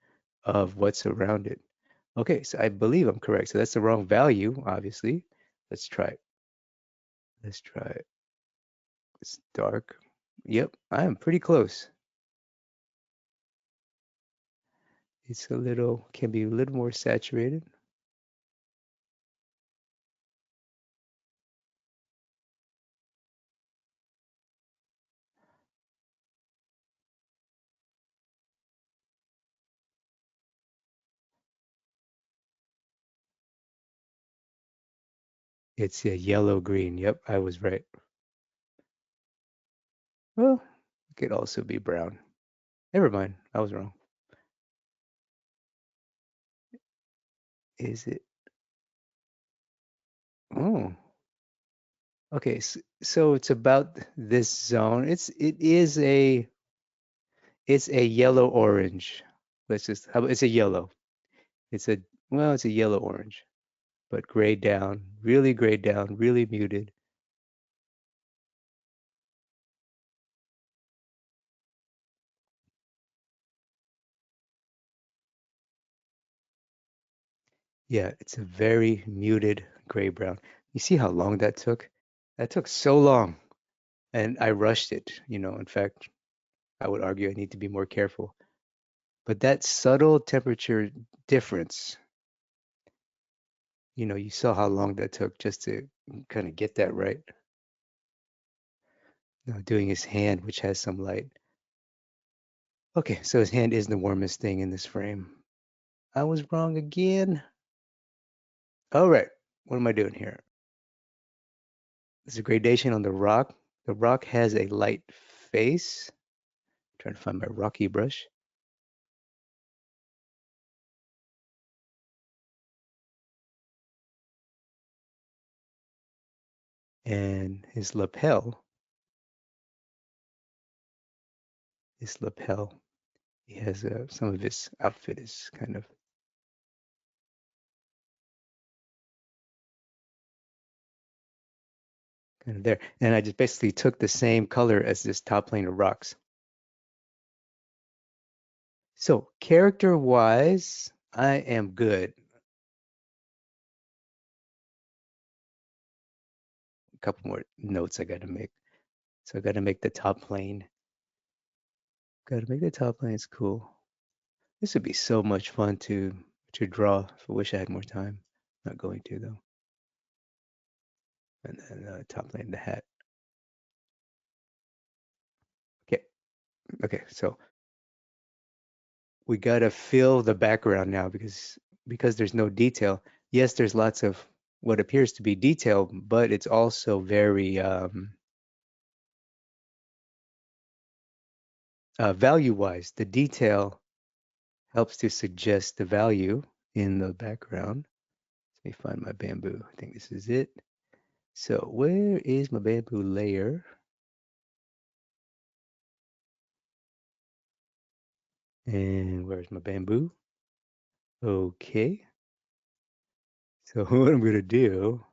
of what's around it. Okay, so I believe I'm correct. So that's the wrong value, obviously. Let's try it. Let's try it. It's dark. Yep, I am pretty close. It's a little, can be a little more saturated. It's a yellow green. Yep, I was right. Well, it could also be brown. Never mind, I was wrong. Is it? Oh, okay. So it's about this zone. It's a yellow orange. Let's just how about it's a yellow. It's a well, it's a yellow orange, but grayed down, really muted. Yeah, it's a very muted gray brown. You see how long that took? That took so long, and I rushed it. In fact, I would argue I need to be more careful. But that subtle temperature difference, you saw how long that took just to kind of get that right. Now doing his hand, which has some light. Okay, so his hand is the warmest thing in this frame. I was wrong again. All right. What am I doing here? This is a gradation on the rock. The rock has a light face. I'm trying to find my rocky brush. And his lapel, he has some of his outfit is kind of there. And I just basically took the same color as this top plane of rocks. So character wise, I am good. A couple more notes I got to make. So I got to make the top plane. Got to make the top plane. It's cool. This would be so much fun to draw. I wish I had more time. Not going to though. And then top plane, the hat. Okay. Okay. So we gotta fill the background now because there's no detail. Yes, there's lots of what appears to be detail, but it's also very value-wise. The detail helps to suggest the value in the background. Let me find my bamboo. I think this is it. So where is my bamboo layer? And where's my bamboo? Okay. So what I'm gonna do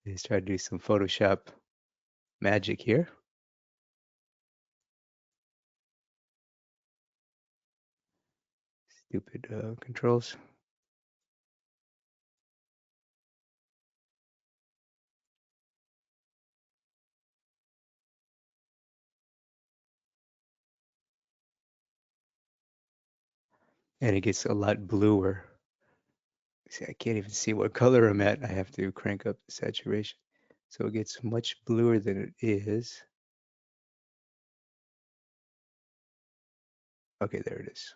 is try to do some Photoshop magic here. Stupid controls. And it gets a lot bluer. See, I can't even see what color I'm at. I have to crank up the saturation. So it gets much bluer than it is. Okay, there it is.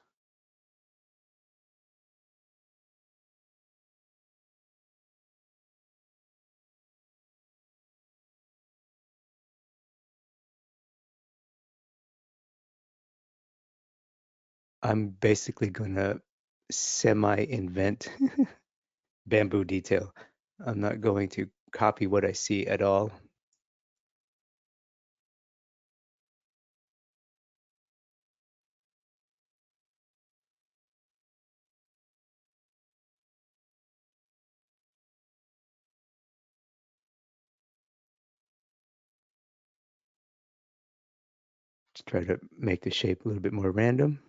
I'm basically gonna semi-invent bamboo detail. I'm not going to copy what I see at all. Just try to make the shape a little bit more random.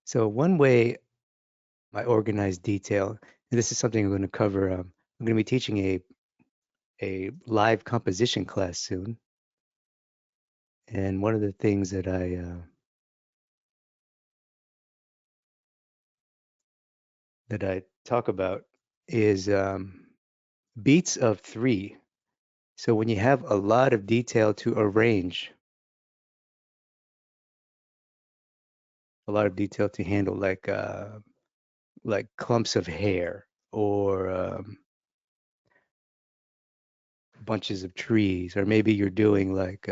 So one way I organize detail, and this is something I'm going to cover. I'm going to be teaching a live composition class soon, and one of the things that I talk about is beats of three. So when you have a lot of detail to arrange, a lot of detail to handle, like clumps of hair or bunches of trees, or maybe you're doing like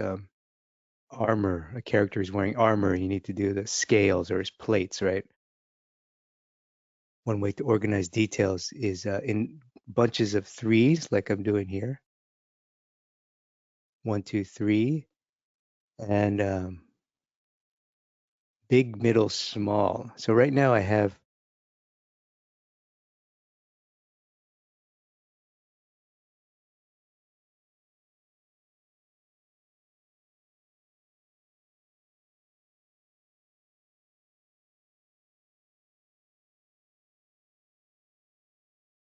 armor. A character is wearing armor. You need to do the scales or his plates, right? One way to organize details is in bunches of threes, like I'm doing here. One, two, three, and big, middle, small. So right now I have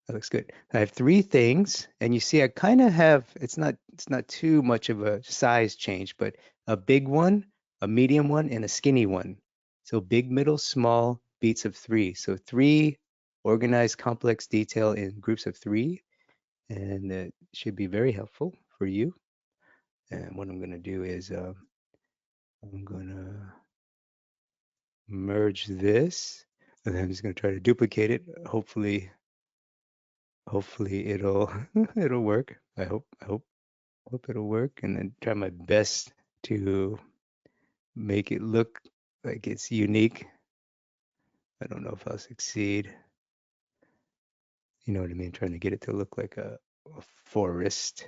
that looks good. I have three things, and you see I kind of have it's not too much of a size change, but a big one, a medium one, and a skinny one. So big, middle, small, beats of three. So three organized complex detail in groups of three, and it should be very helpful for you. And what I'm going to do is I'm going to merge this, and then I'm just going to try to duplicate it. Hopefully it'll it'll work. I hope it'll work, and then try my best to make it look like it's unique. I don't know if I'll succeed. You know what I mean? Trying to get it to look like a forest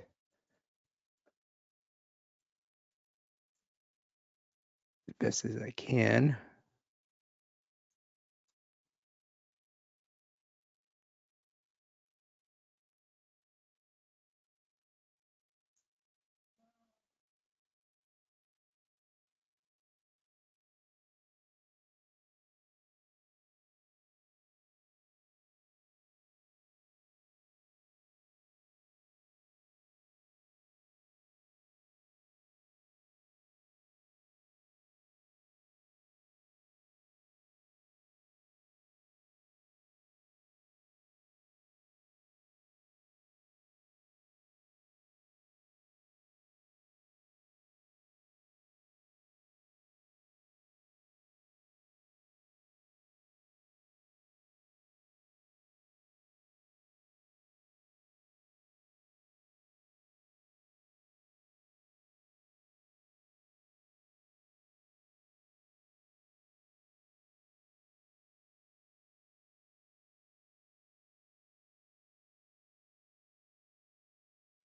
as best as I can.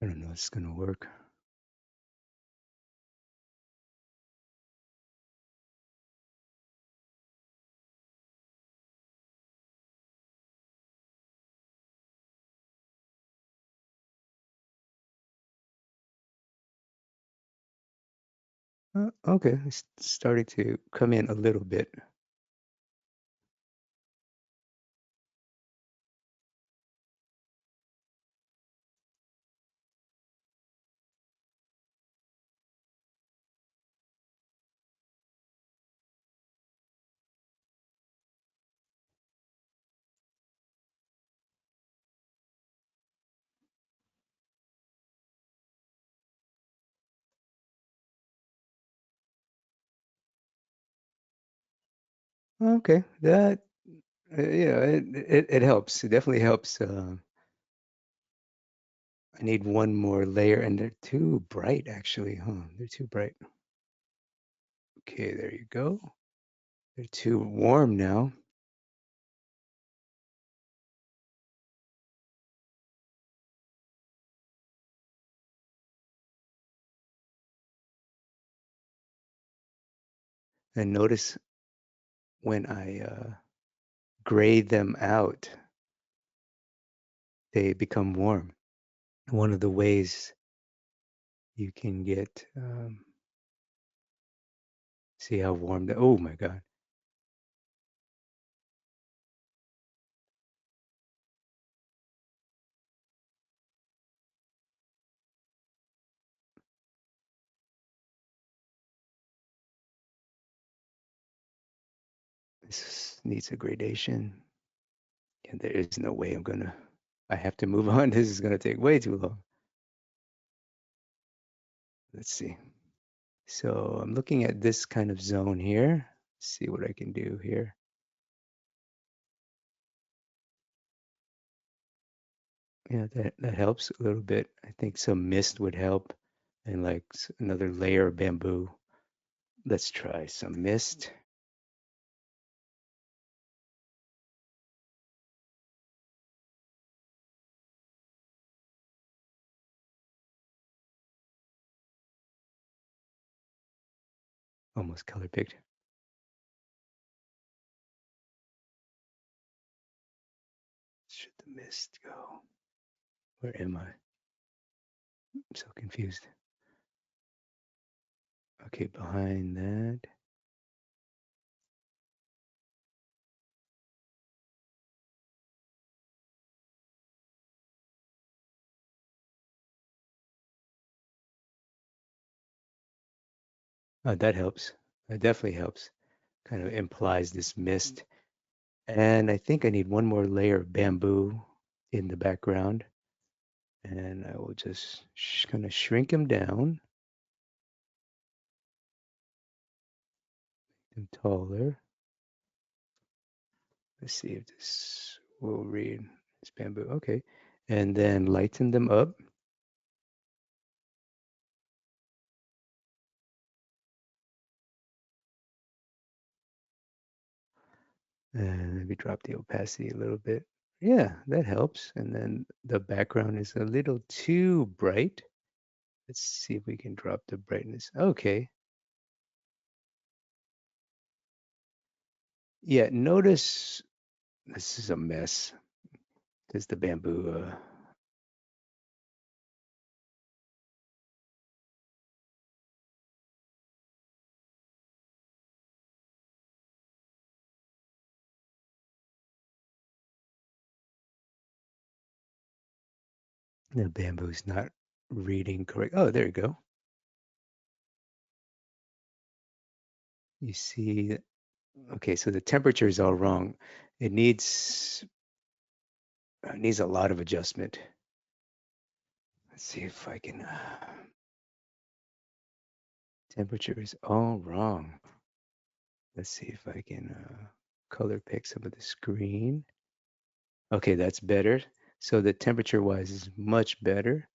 I don't know if it's gonna work. Okay, it's starting to come in a little bit. Okay, that it helps. It definitely helps. I need one more layer, and they're too bright, actually, huh? They're too bright. Okay, there you go. They're too warm now. And notice when I gray them out, they become warm. One of the ways you can get, see how warm the, oh my God, this needs a gradation. And there is no way I have to move on. This is gonna take way too long. Let's see. So I'm looking at this kind of zone here. See what I can do here. Yeah, that helps a little bit. I think some mist would help, and like another layer of bamboo. Let's try some mist. Almost color picked. Should the mist go? Where am I? I'm so confused. Okay, behind that. That helps. That definitely helps. Kind of implies this mist. And I think I need one more layer of bamboo in the background. And I will just kind of shrink them down and taller. Let's see if this will read. It's bamboo. Okay. And then lighten them up. And maybe drop the opacity a little bit. Yeah, that helps. And then the background is a little too bright. Let's see if we can drop the brightness. Okay. Yeah, notice this is a mess because the bamboo, the bamboo's not reading correct. Oh, there you go. You see, okay, so the temperature is all wrong. It needs a lot of adjustment. Let's see if I can. Temperature is all wrong. Let's see if I can color pick some of the screen. Okay, that's better. So the temperature wise is much better.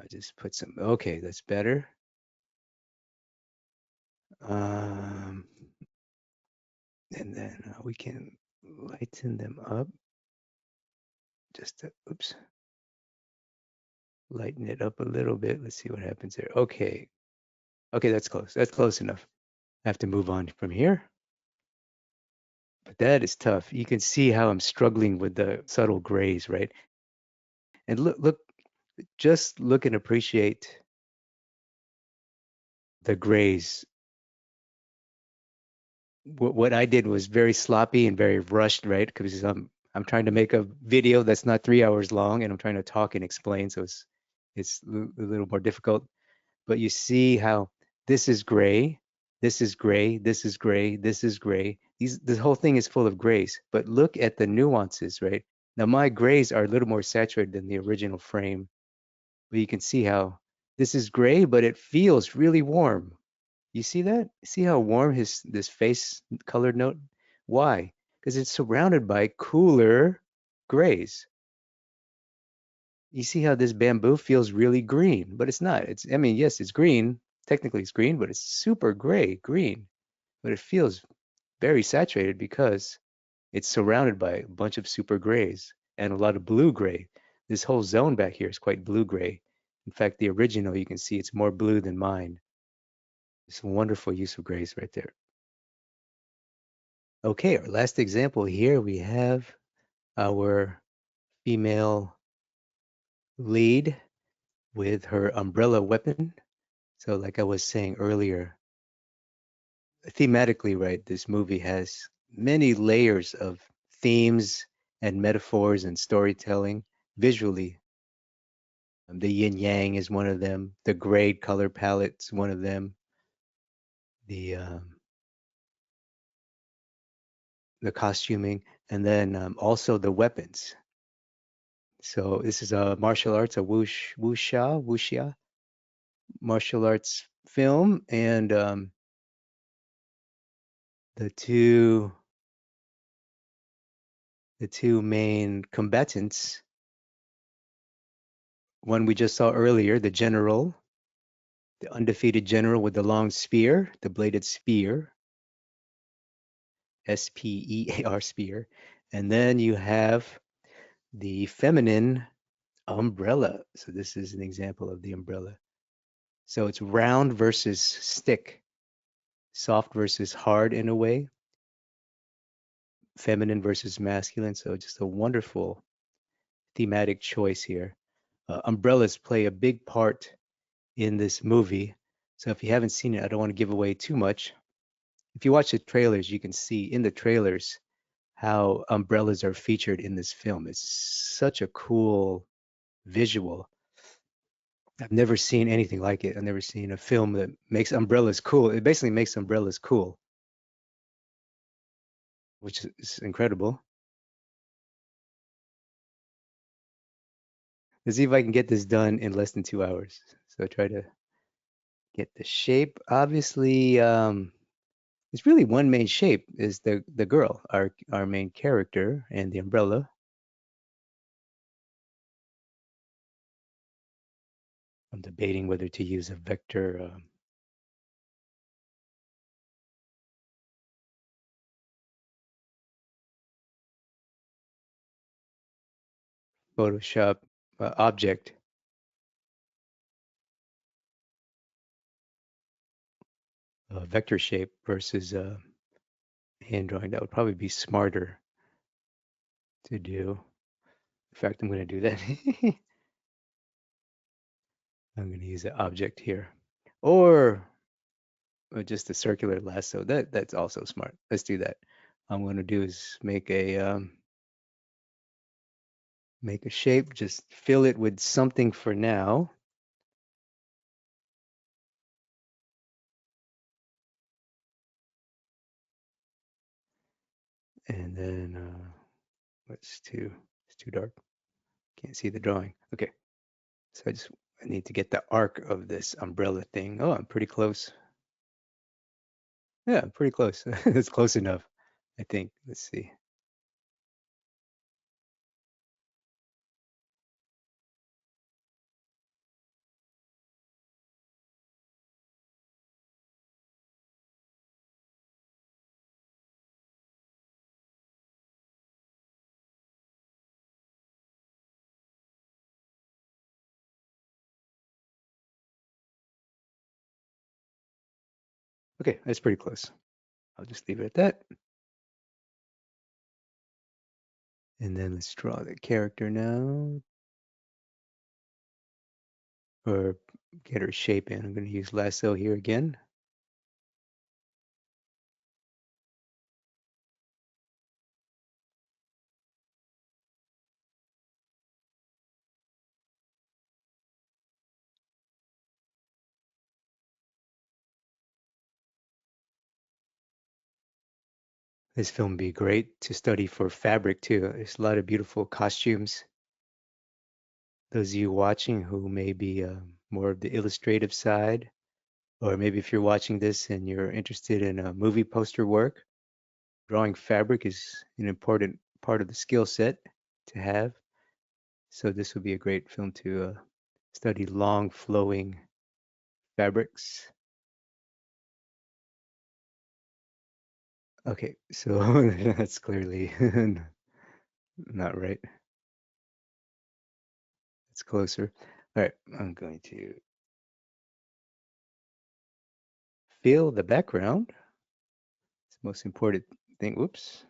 I just put some. Okay, that's better. Um, and then we can lighten them up. Oops, lighten it up a little bit. Let's see what happens there. Okay, okay, that's close. That's close enough. I have to move on from here. But that is tough. You can see how I'm struggling with the subtle grays, right? And just look and appreciate the grays. What I did was very sloppy and very rushed, right? Because I'm trying to make a video that's not 3 hours long, and I'm trying to talk and explain, so it's a little more difficult. But you see how this is gray, this is gray, this is gray, this is gray. This whole thing is full of grays. But look at the nuances, right? Now my grays are a little more saturated than the original frame, but you can see how this is gray, but it feels really warm. You see that? See how warm his this face colored note? Why? Because it's surrounded by cooler grays. You see how this bamboo feels really green, but it's not. I mean, yes, it's green. Technically it's green, but it's super gray green. But it feels very saturated because it's surrounded by a bunch of super grays and a lot of blue gray. This whole zone back here is quite blue gray. In fact, the original, you can see it's more blue than mine. It's a wonderful use of grays right there. Okay, our last example here, we have our female lead with her umbrella weapon. So like I was saying earlier, thematically, right, this movie has many layers of themes and metaphors and storytelling visually. The yin yang is one of them. The gray color palette is one of them. The the costuming, and then also the weapons. So this is a martial arts, a wuxia martial arts film, and the two the two main combatants, one we just saw earlier, the general, the undefeated general with the long spear, the bladed spear, spear spear, and then you have the feminine umbrella. So this is an example of the umbrella. So it's round versus stick, soft versus hard in a way, feminine versus masculine. So just a wonderful thematic choice here. Umbrellas play a big part in this movie. So if you haven't seen it, I don't want to give away too much. If you watch the trailers, you can see in the trailers how umbrellas are featured in this film. It's such a cool visual. I've never seen anything like it. I've never seen a film that makes umbrellas cool. It basically makes umbrellas cool, which is incredible. Let's see if I can get this done in less than 2 hours. So try to get the shape. Obviously, it's really one main shape is the girl, our main character, and the umbrella. I'm debating whether to use a vector Photoshop object, vector shape versus hand drawing. That would probably be smarter to do. In fact, I'm going to do that. I'm going to use an object here, or just a circular lasso. That's also smart. Let's do that. What I'm going to do is make a shape. Just fill it with something for now, and then it's too dark. Can't see the drawing. Okay, so I need to get the arc of this umbrella thing. Oh, I'm pretty close. Yeah, I'm pretty close. It's close enough, I think. Let's see. Okay, that's pretty close. I'll just leave it at that. And then let's draw the character now, or get her shape in. I'm going to use lasso here again. This film would be great to study for fabric too. There's a lot of beautiful costumes. Those of you watching who may be more of the illustrative side, or maybe if you're watching this and you're interested in movie poster work, drawing fabric is an important part of the skill set to have. So this would be a great film to study long flowing fabrics. Okay, so that's clearly not right. It's closer. All right, I'm going to fill the background. It's the most important thing. Whoops.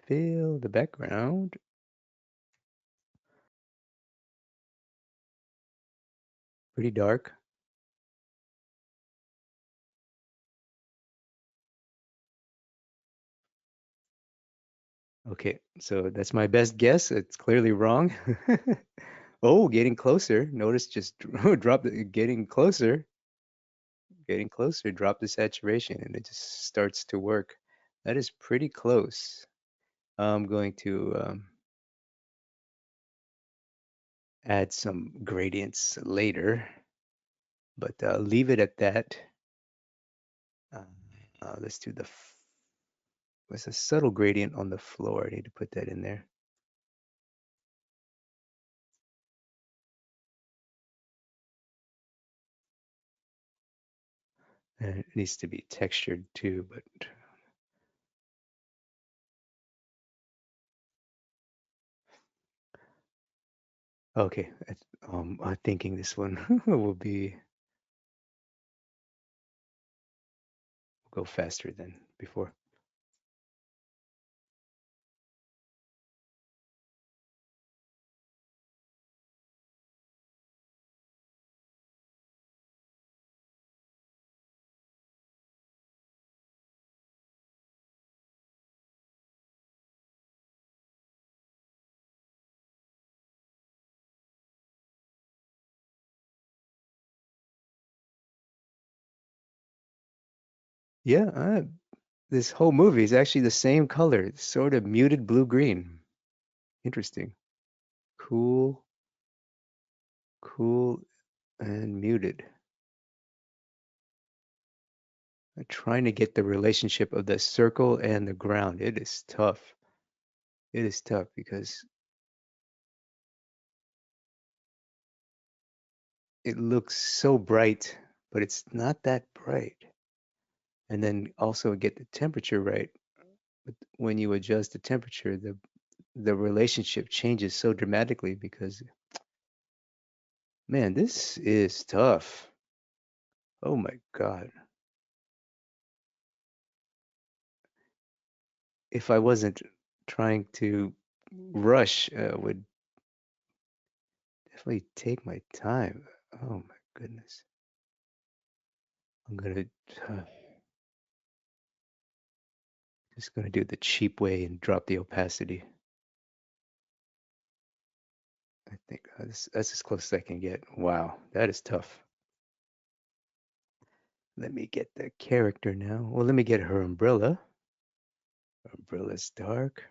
Fill the background. Pretty dark. Okay, so that's my best guess. It's clearly wrong. Oh, getting closer. Notice just drop the getting closer, drop the saturation, and it just starts to work. That is pretty close. I'm going to add some gradients later, but leave it at that. Uh, let's do what's a subtle gradient on the floor. I need to put that in there. And it needs to be textured too, but okay. I'm thinking this one will go faster than before. Yeah, This whole movie is actually the same color. It's sort of muted blue-green. Interesting. Cool, cool, and muted. I'm trying to get the relationship of the circle and the ground. It is tough. It is tough because it looks so bright, but it's not that bright. And then also get the temperature right. But when you adjust the temperature, the relationship changes so dramatically because man, this is tough. Oh my God. If I wasn't trying to rush, would definitely take my time. Oh my goodness. I'm gonna just gonna do it the cheap way and drop the opacity. I think that's as close as I can get. Wow, that is tough. Let me get the character now. Well, let me get her umbrella. Her umbrella's dark.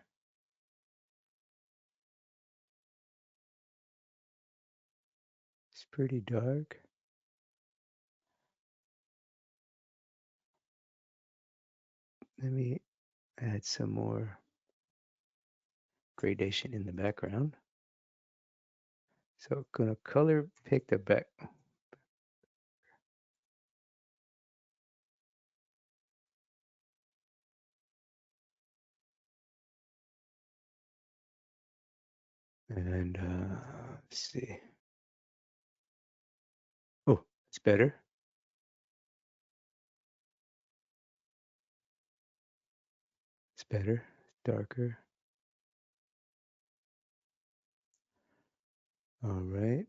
It's pretty dark. Let me add some more gradation in the background. So gonna color pick the back. And let's see. Oh, it's better. It's better. Darker. All right.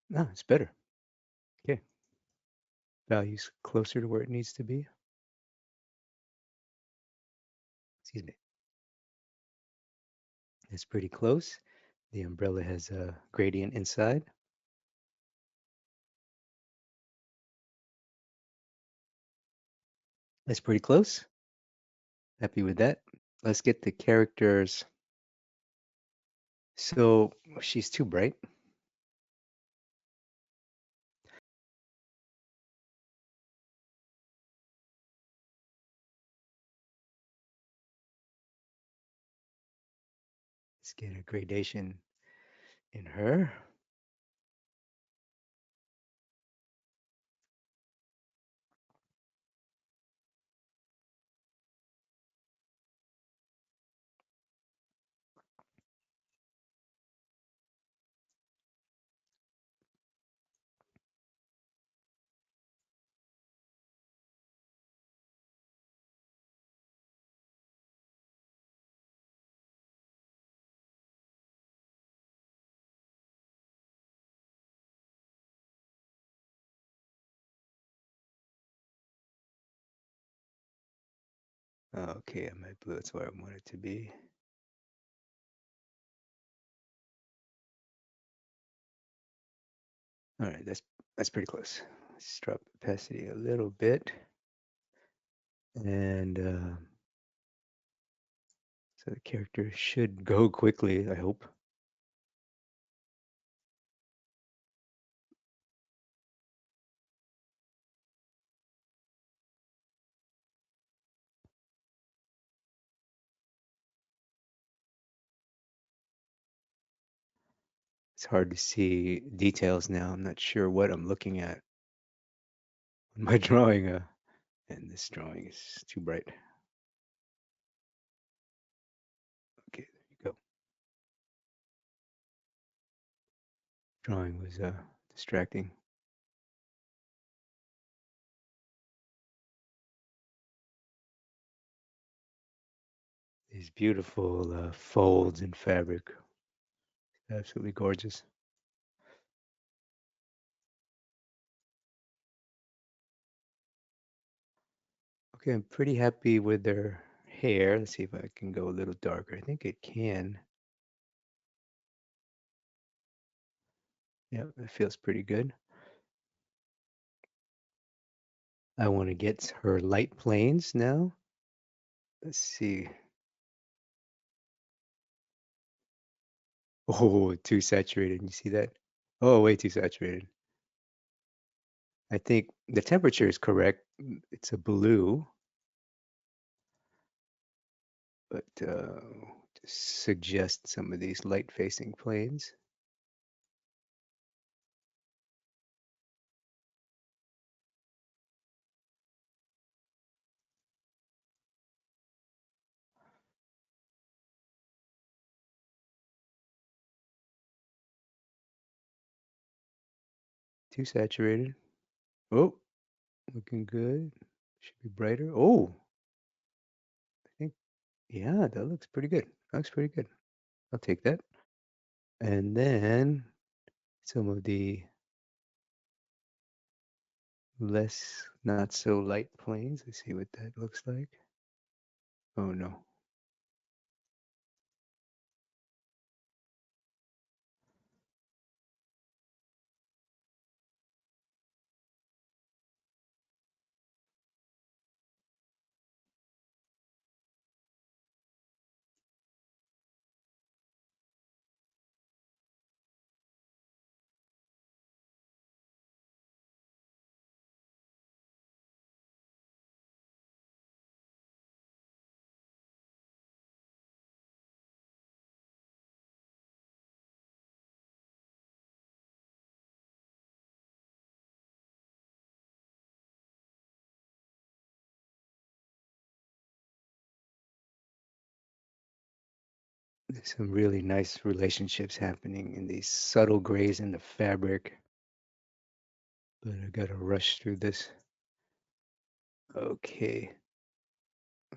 No, it's better. Okay. Value's closer to where it needs to be. Excuse me. It's pretty close. The umbrella has a gradient inside. That's pretty close. Happy with that. Let's get the characters. So she's too bright. Let's get a gradation in her. Okay, I might blue. That's where I want it to be. All right, that's pretty close. Let's drop opacity a little bit, and so the character should go quickly. I hope. It's hard to see details now. I'm not sure what I'm looking at on my drawing. And this drawing is too bright. Okay, there you go. Drawing was distracting. These beautiful folds in fabric. Absolutely gorgeous. Okay, I'm pretty happy with their hair. Let's see if I can go a little darker. I think it can. Yeah, it feels pretty good. I want to get her light planes now. Let's see. Oh, too saturated. You see that? Oh, way too saturated. I think the temperature is correct. It's a blue, but just suggest some of these light facing planes. Too saturated. Oh, looking good. Should be brighter. Oh, I think, yeah, that looks pretty good. That looks pretty good. I'll take that. And then some of the less, not so light planes. Let's see what that looks like. Oh no. There's some really nice relationships happening in these subtle grays in the fabric, but I gotta rush through this. Okay,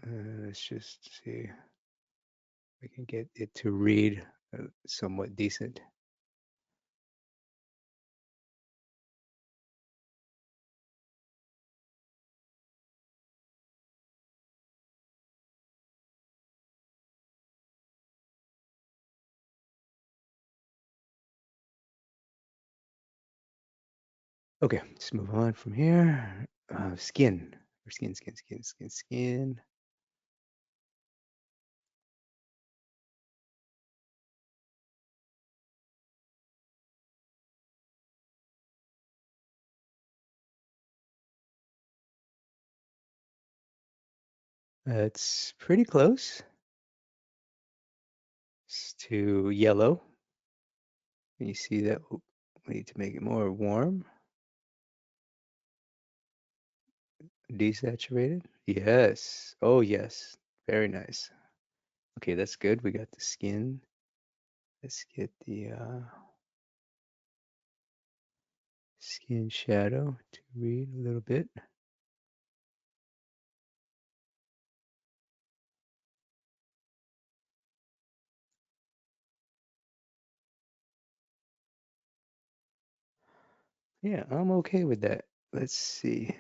let's just see if we can get it to read somewhat decent. Okay, let's move on from here. Skin, or skin. It's pretty close. It's to yellow. Can you see that? Oop, we need to make it more warm. Desaturated. Yes. Oh, yes. Very nice. Okay, that's good. We got the skin. Let's get the skin shadow to read a little bit. Yeah, I'm okay with that. Let's see.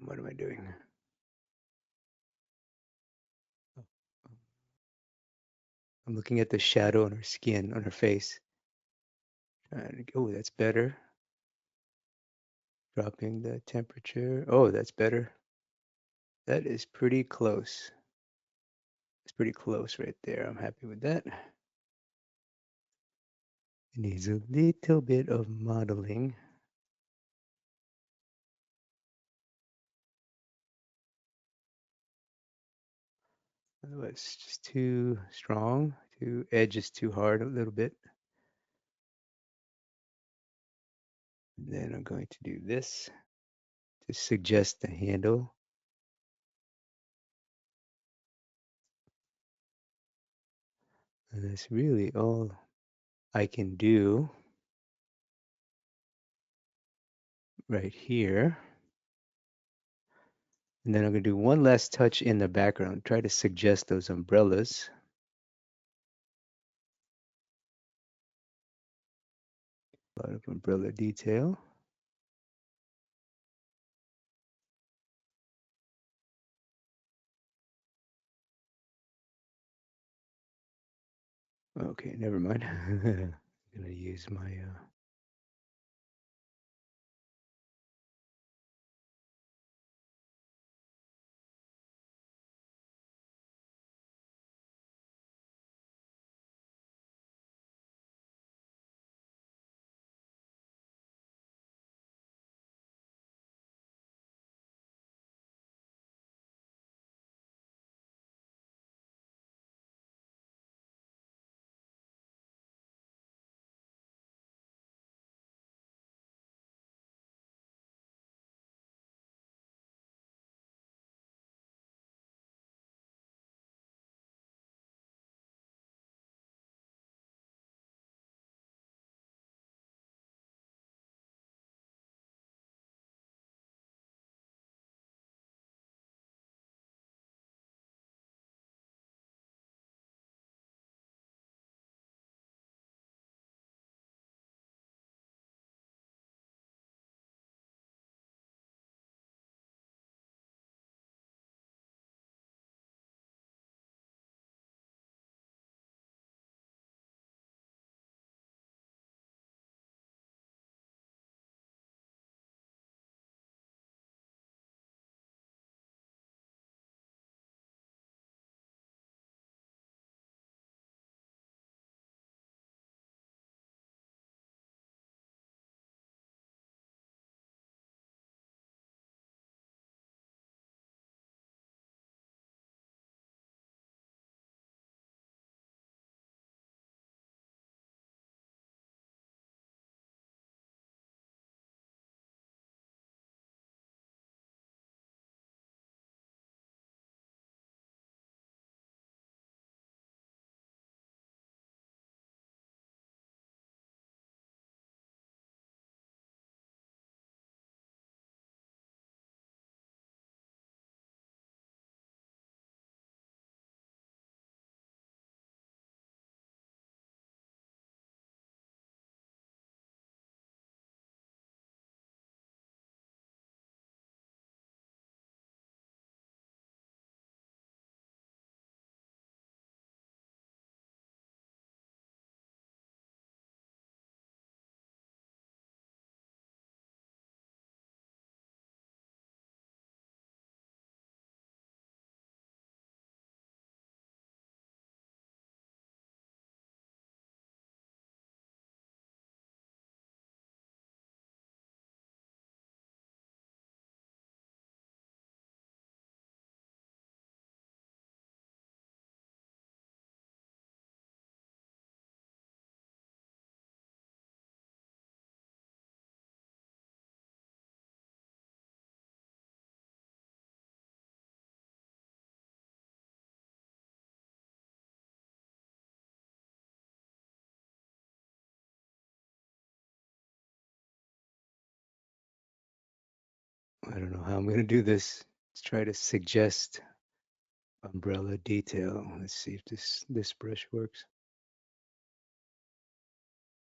What am I doing? Oh, I'm looking at the shadow on her skin, on her face. Oh, that's better. Dropping the temperature. Oh, that's better. That is pretty close. It's pretty close right there. I'm happy with that. It needs a little bit of modeling. Otherwise, it's just too strong. Too edge is too hard a little bit. And then I'm going to do this to suggest the handle. And that's really all I can do right here. And then I'm going to do one last touch in the background. Try to suggest those umbrellas. A lot of umbrella detail. Okay, never mind. I'm gonna use my I don't know how I'm gonna do this. Let's try to suggest umbrella detail. Let's see if this brush works.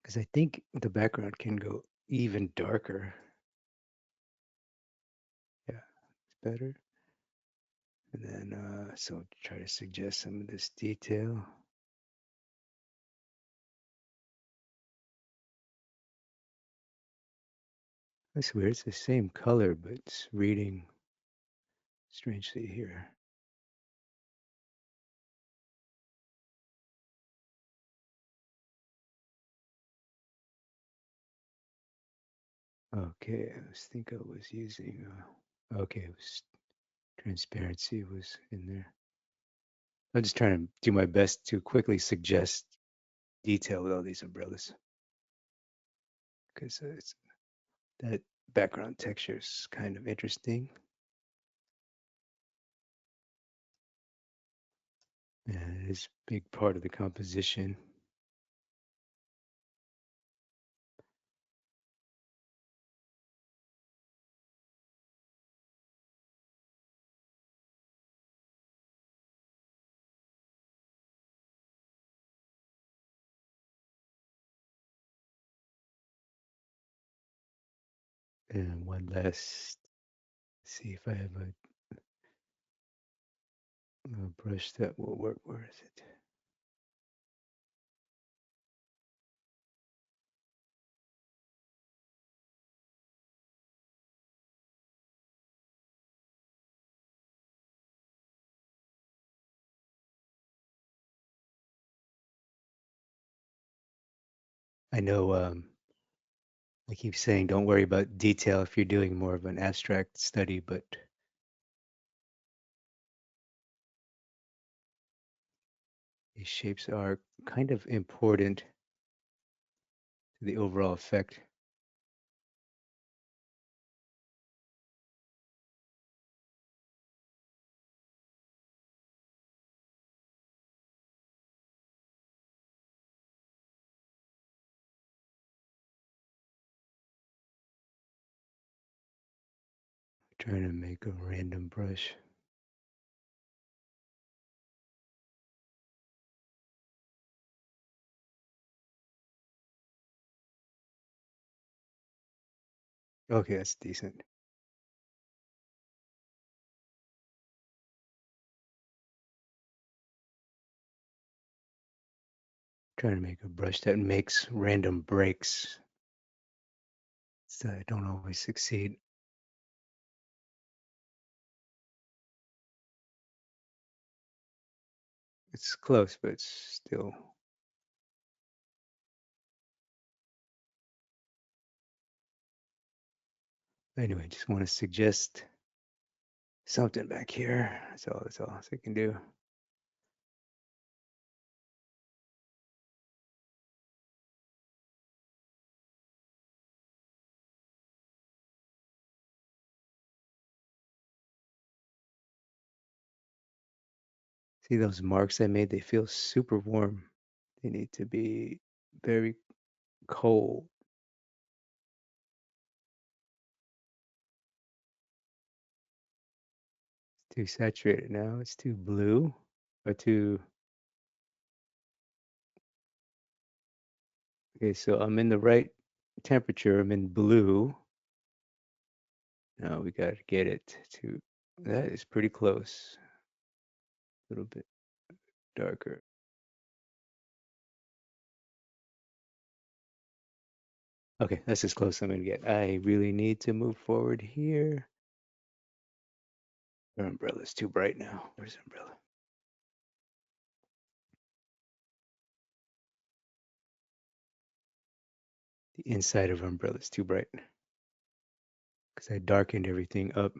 Because I think the background can go even darker. Yeah, it's better. And then so try to suggest some of this detail. That's weird. It's the same color, but it's reading strangely here. Okay, think I was using. Okay, it was transparency was in there. I'm just trying to do my best to quickly suggest detail with all these umbrellas because it's that background texture is kind of interesting and it is a big part of the composition. And one last, see if I have a brush that will work. Where is it? I know I keep saying don't worry about detail if you're doing more of an abstract study, but these shapes are kind of important to the overall effect. Trying to make a random brush. Okay, that's decent. Trying to make a brush that makes random breaks. So I don't always succeed. It's close, but it's still. Anyway, just want to suggest something back here. That's all I can do. See those marks I made? They feel super warm. They need to be very cold. It's too saturated now. It's too blue or too. Okay, so I'm in the right temperature. I'm in blue. Now we got to get it to. That is pretty close. A little bit darker. Okay, that's as close as I'm gonna get. I really need to move forward here. Our umbrella's too bright now. Where's the umbrella? The inside of our umbrella is too bright because I darkened everything up.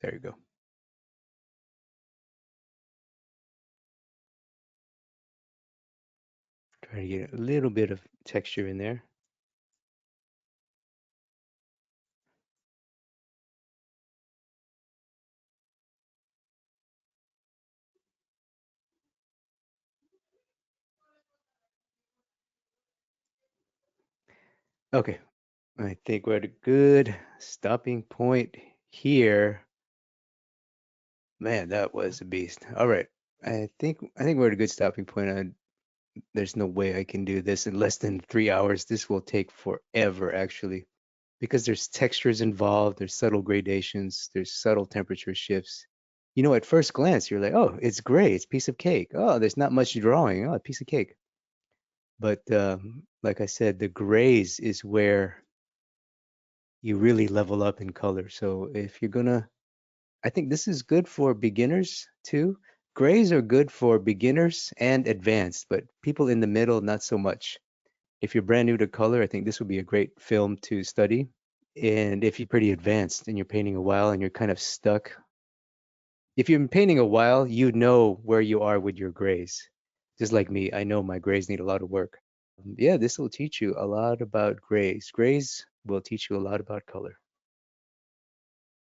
There you go. Try to get a little bit of texture in there. Okay, I think we're at a good stopping point here. Man, that was a beast. All right, I think we're at a good stopping point. There's no way I can do this in less than 3 hours. This will take forever, actually, because there's textures involved, there's subtle gradations, there's subtle temperature shifts. At first glance, you're like, oh, it's gray, it's a piece of cake. Oh, there's not much drawing. Oh, a piece of cake. But like I said, the grays is where you really level up in color. So if you're gonna, I think this is good for beginners too. Grays are good for beginners and advanced, but people in the middle, not so much. If you're brand new to color, I think this would be a great film to study. And if you're pretty advanced and you're painting a while and you're kind of stuck, if you've been painting a while, you know where you are with your grays. Just like me, I know my grays need a lot of work. Yeah, this will teach you a lot about grays. Grays will teach you a lot about color.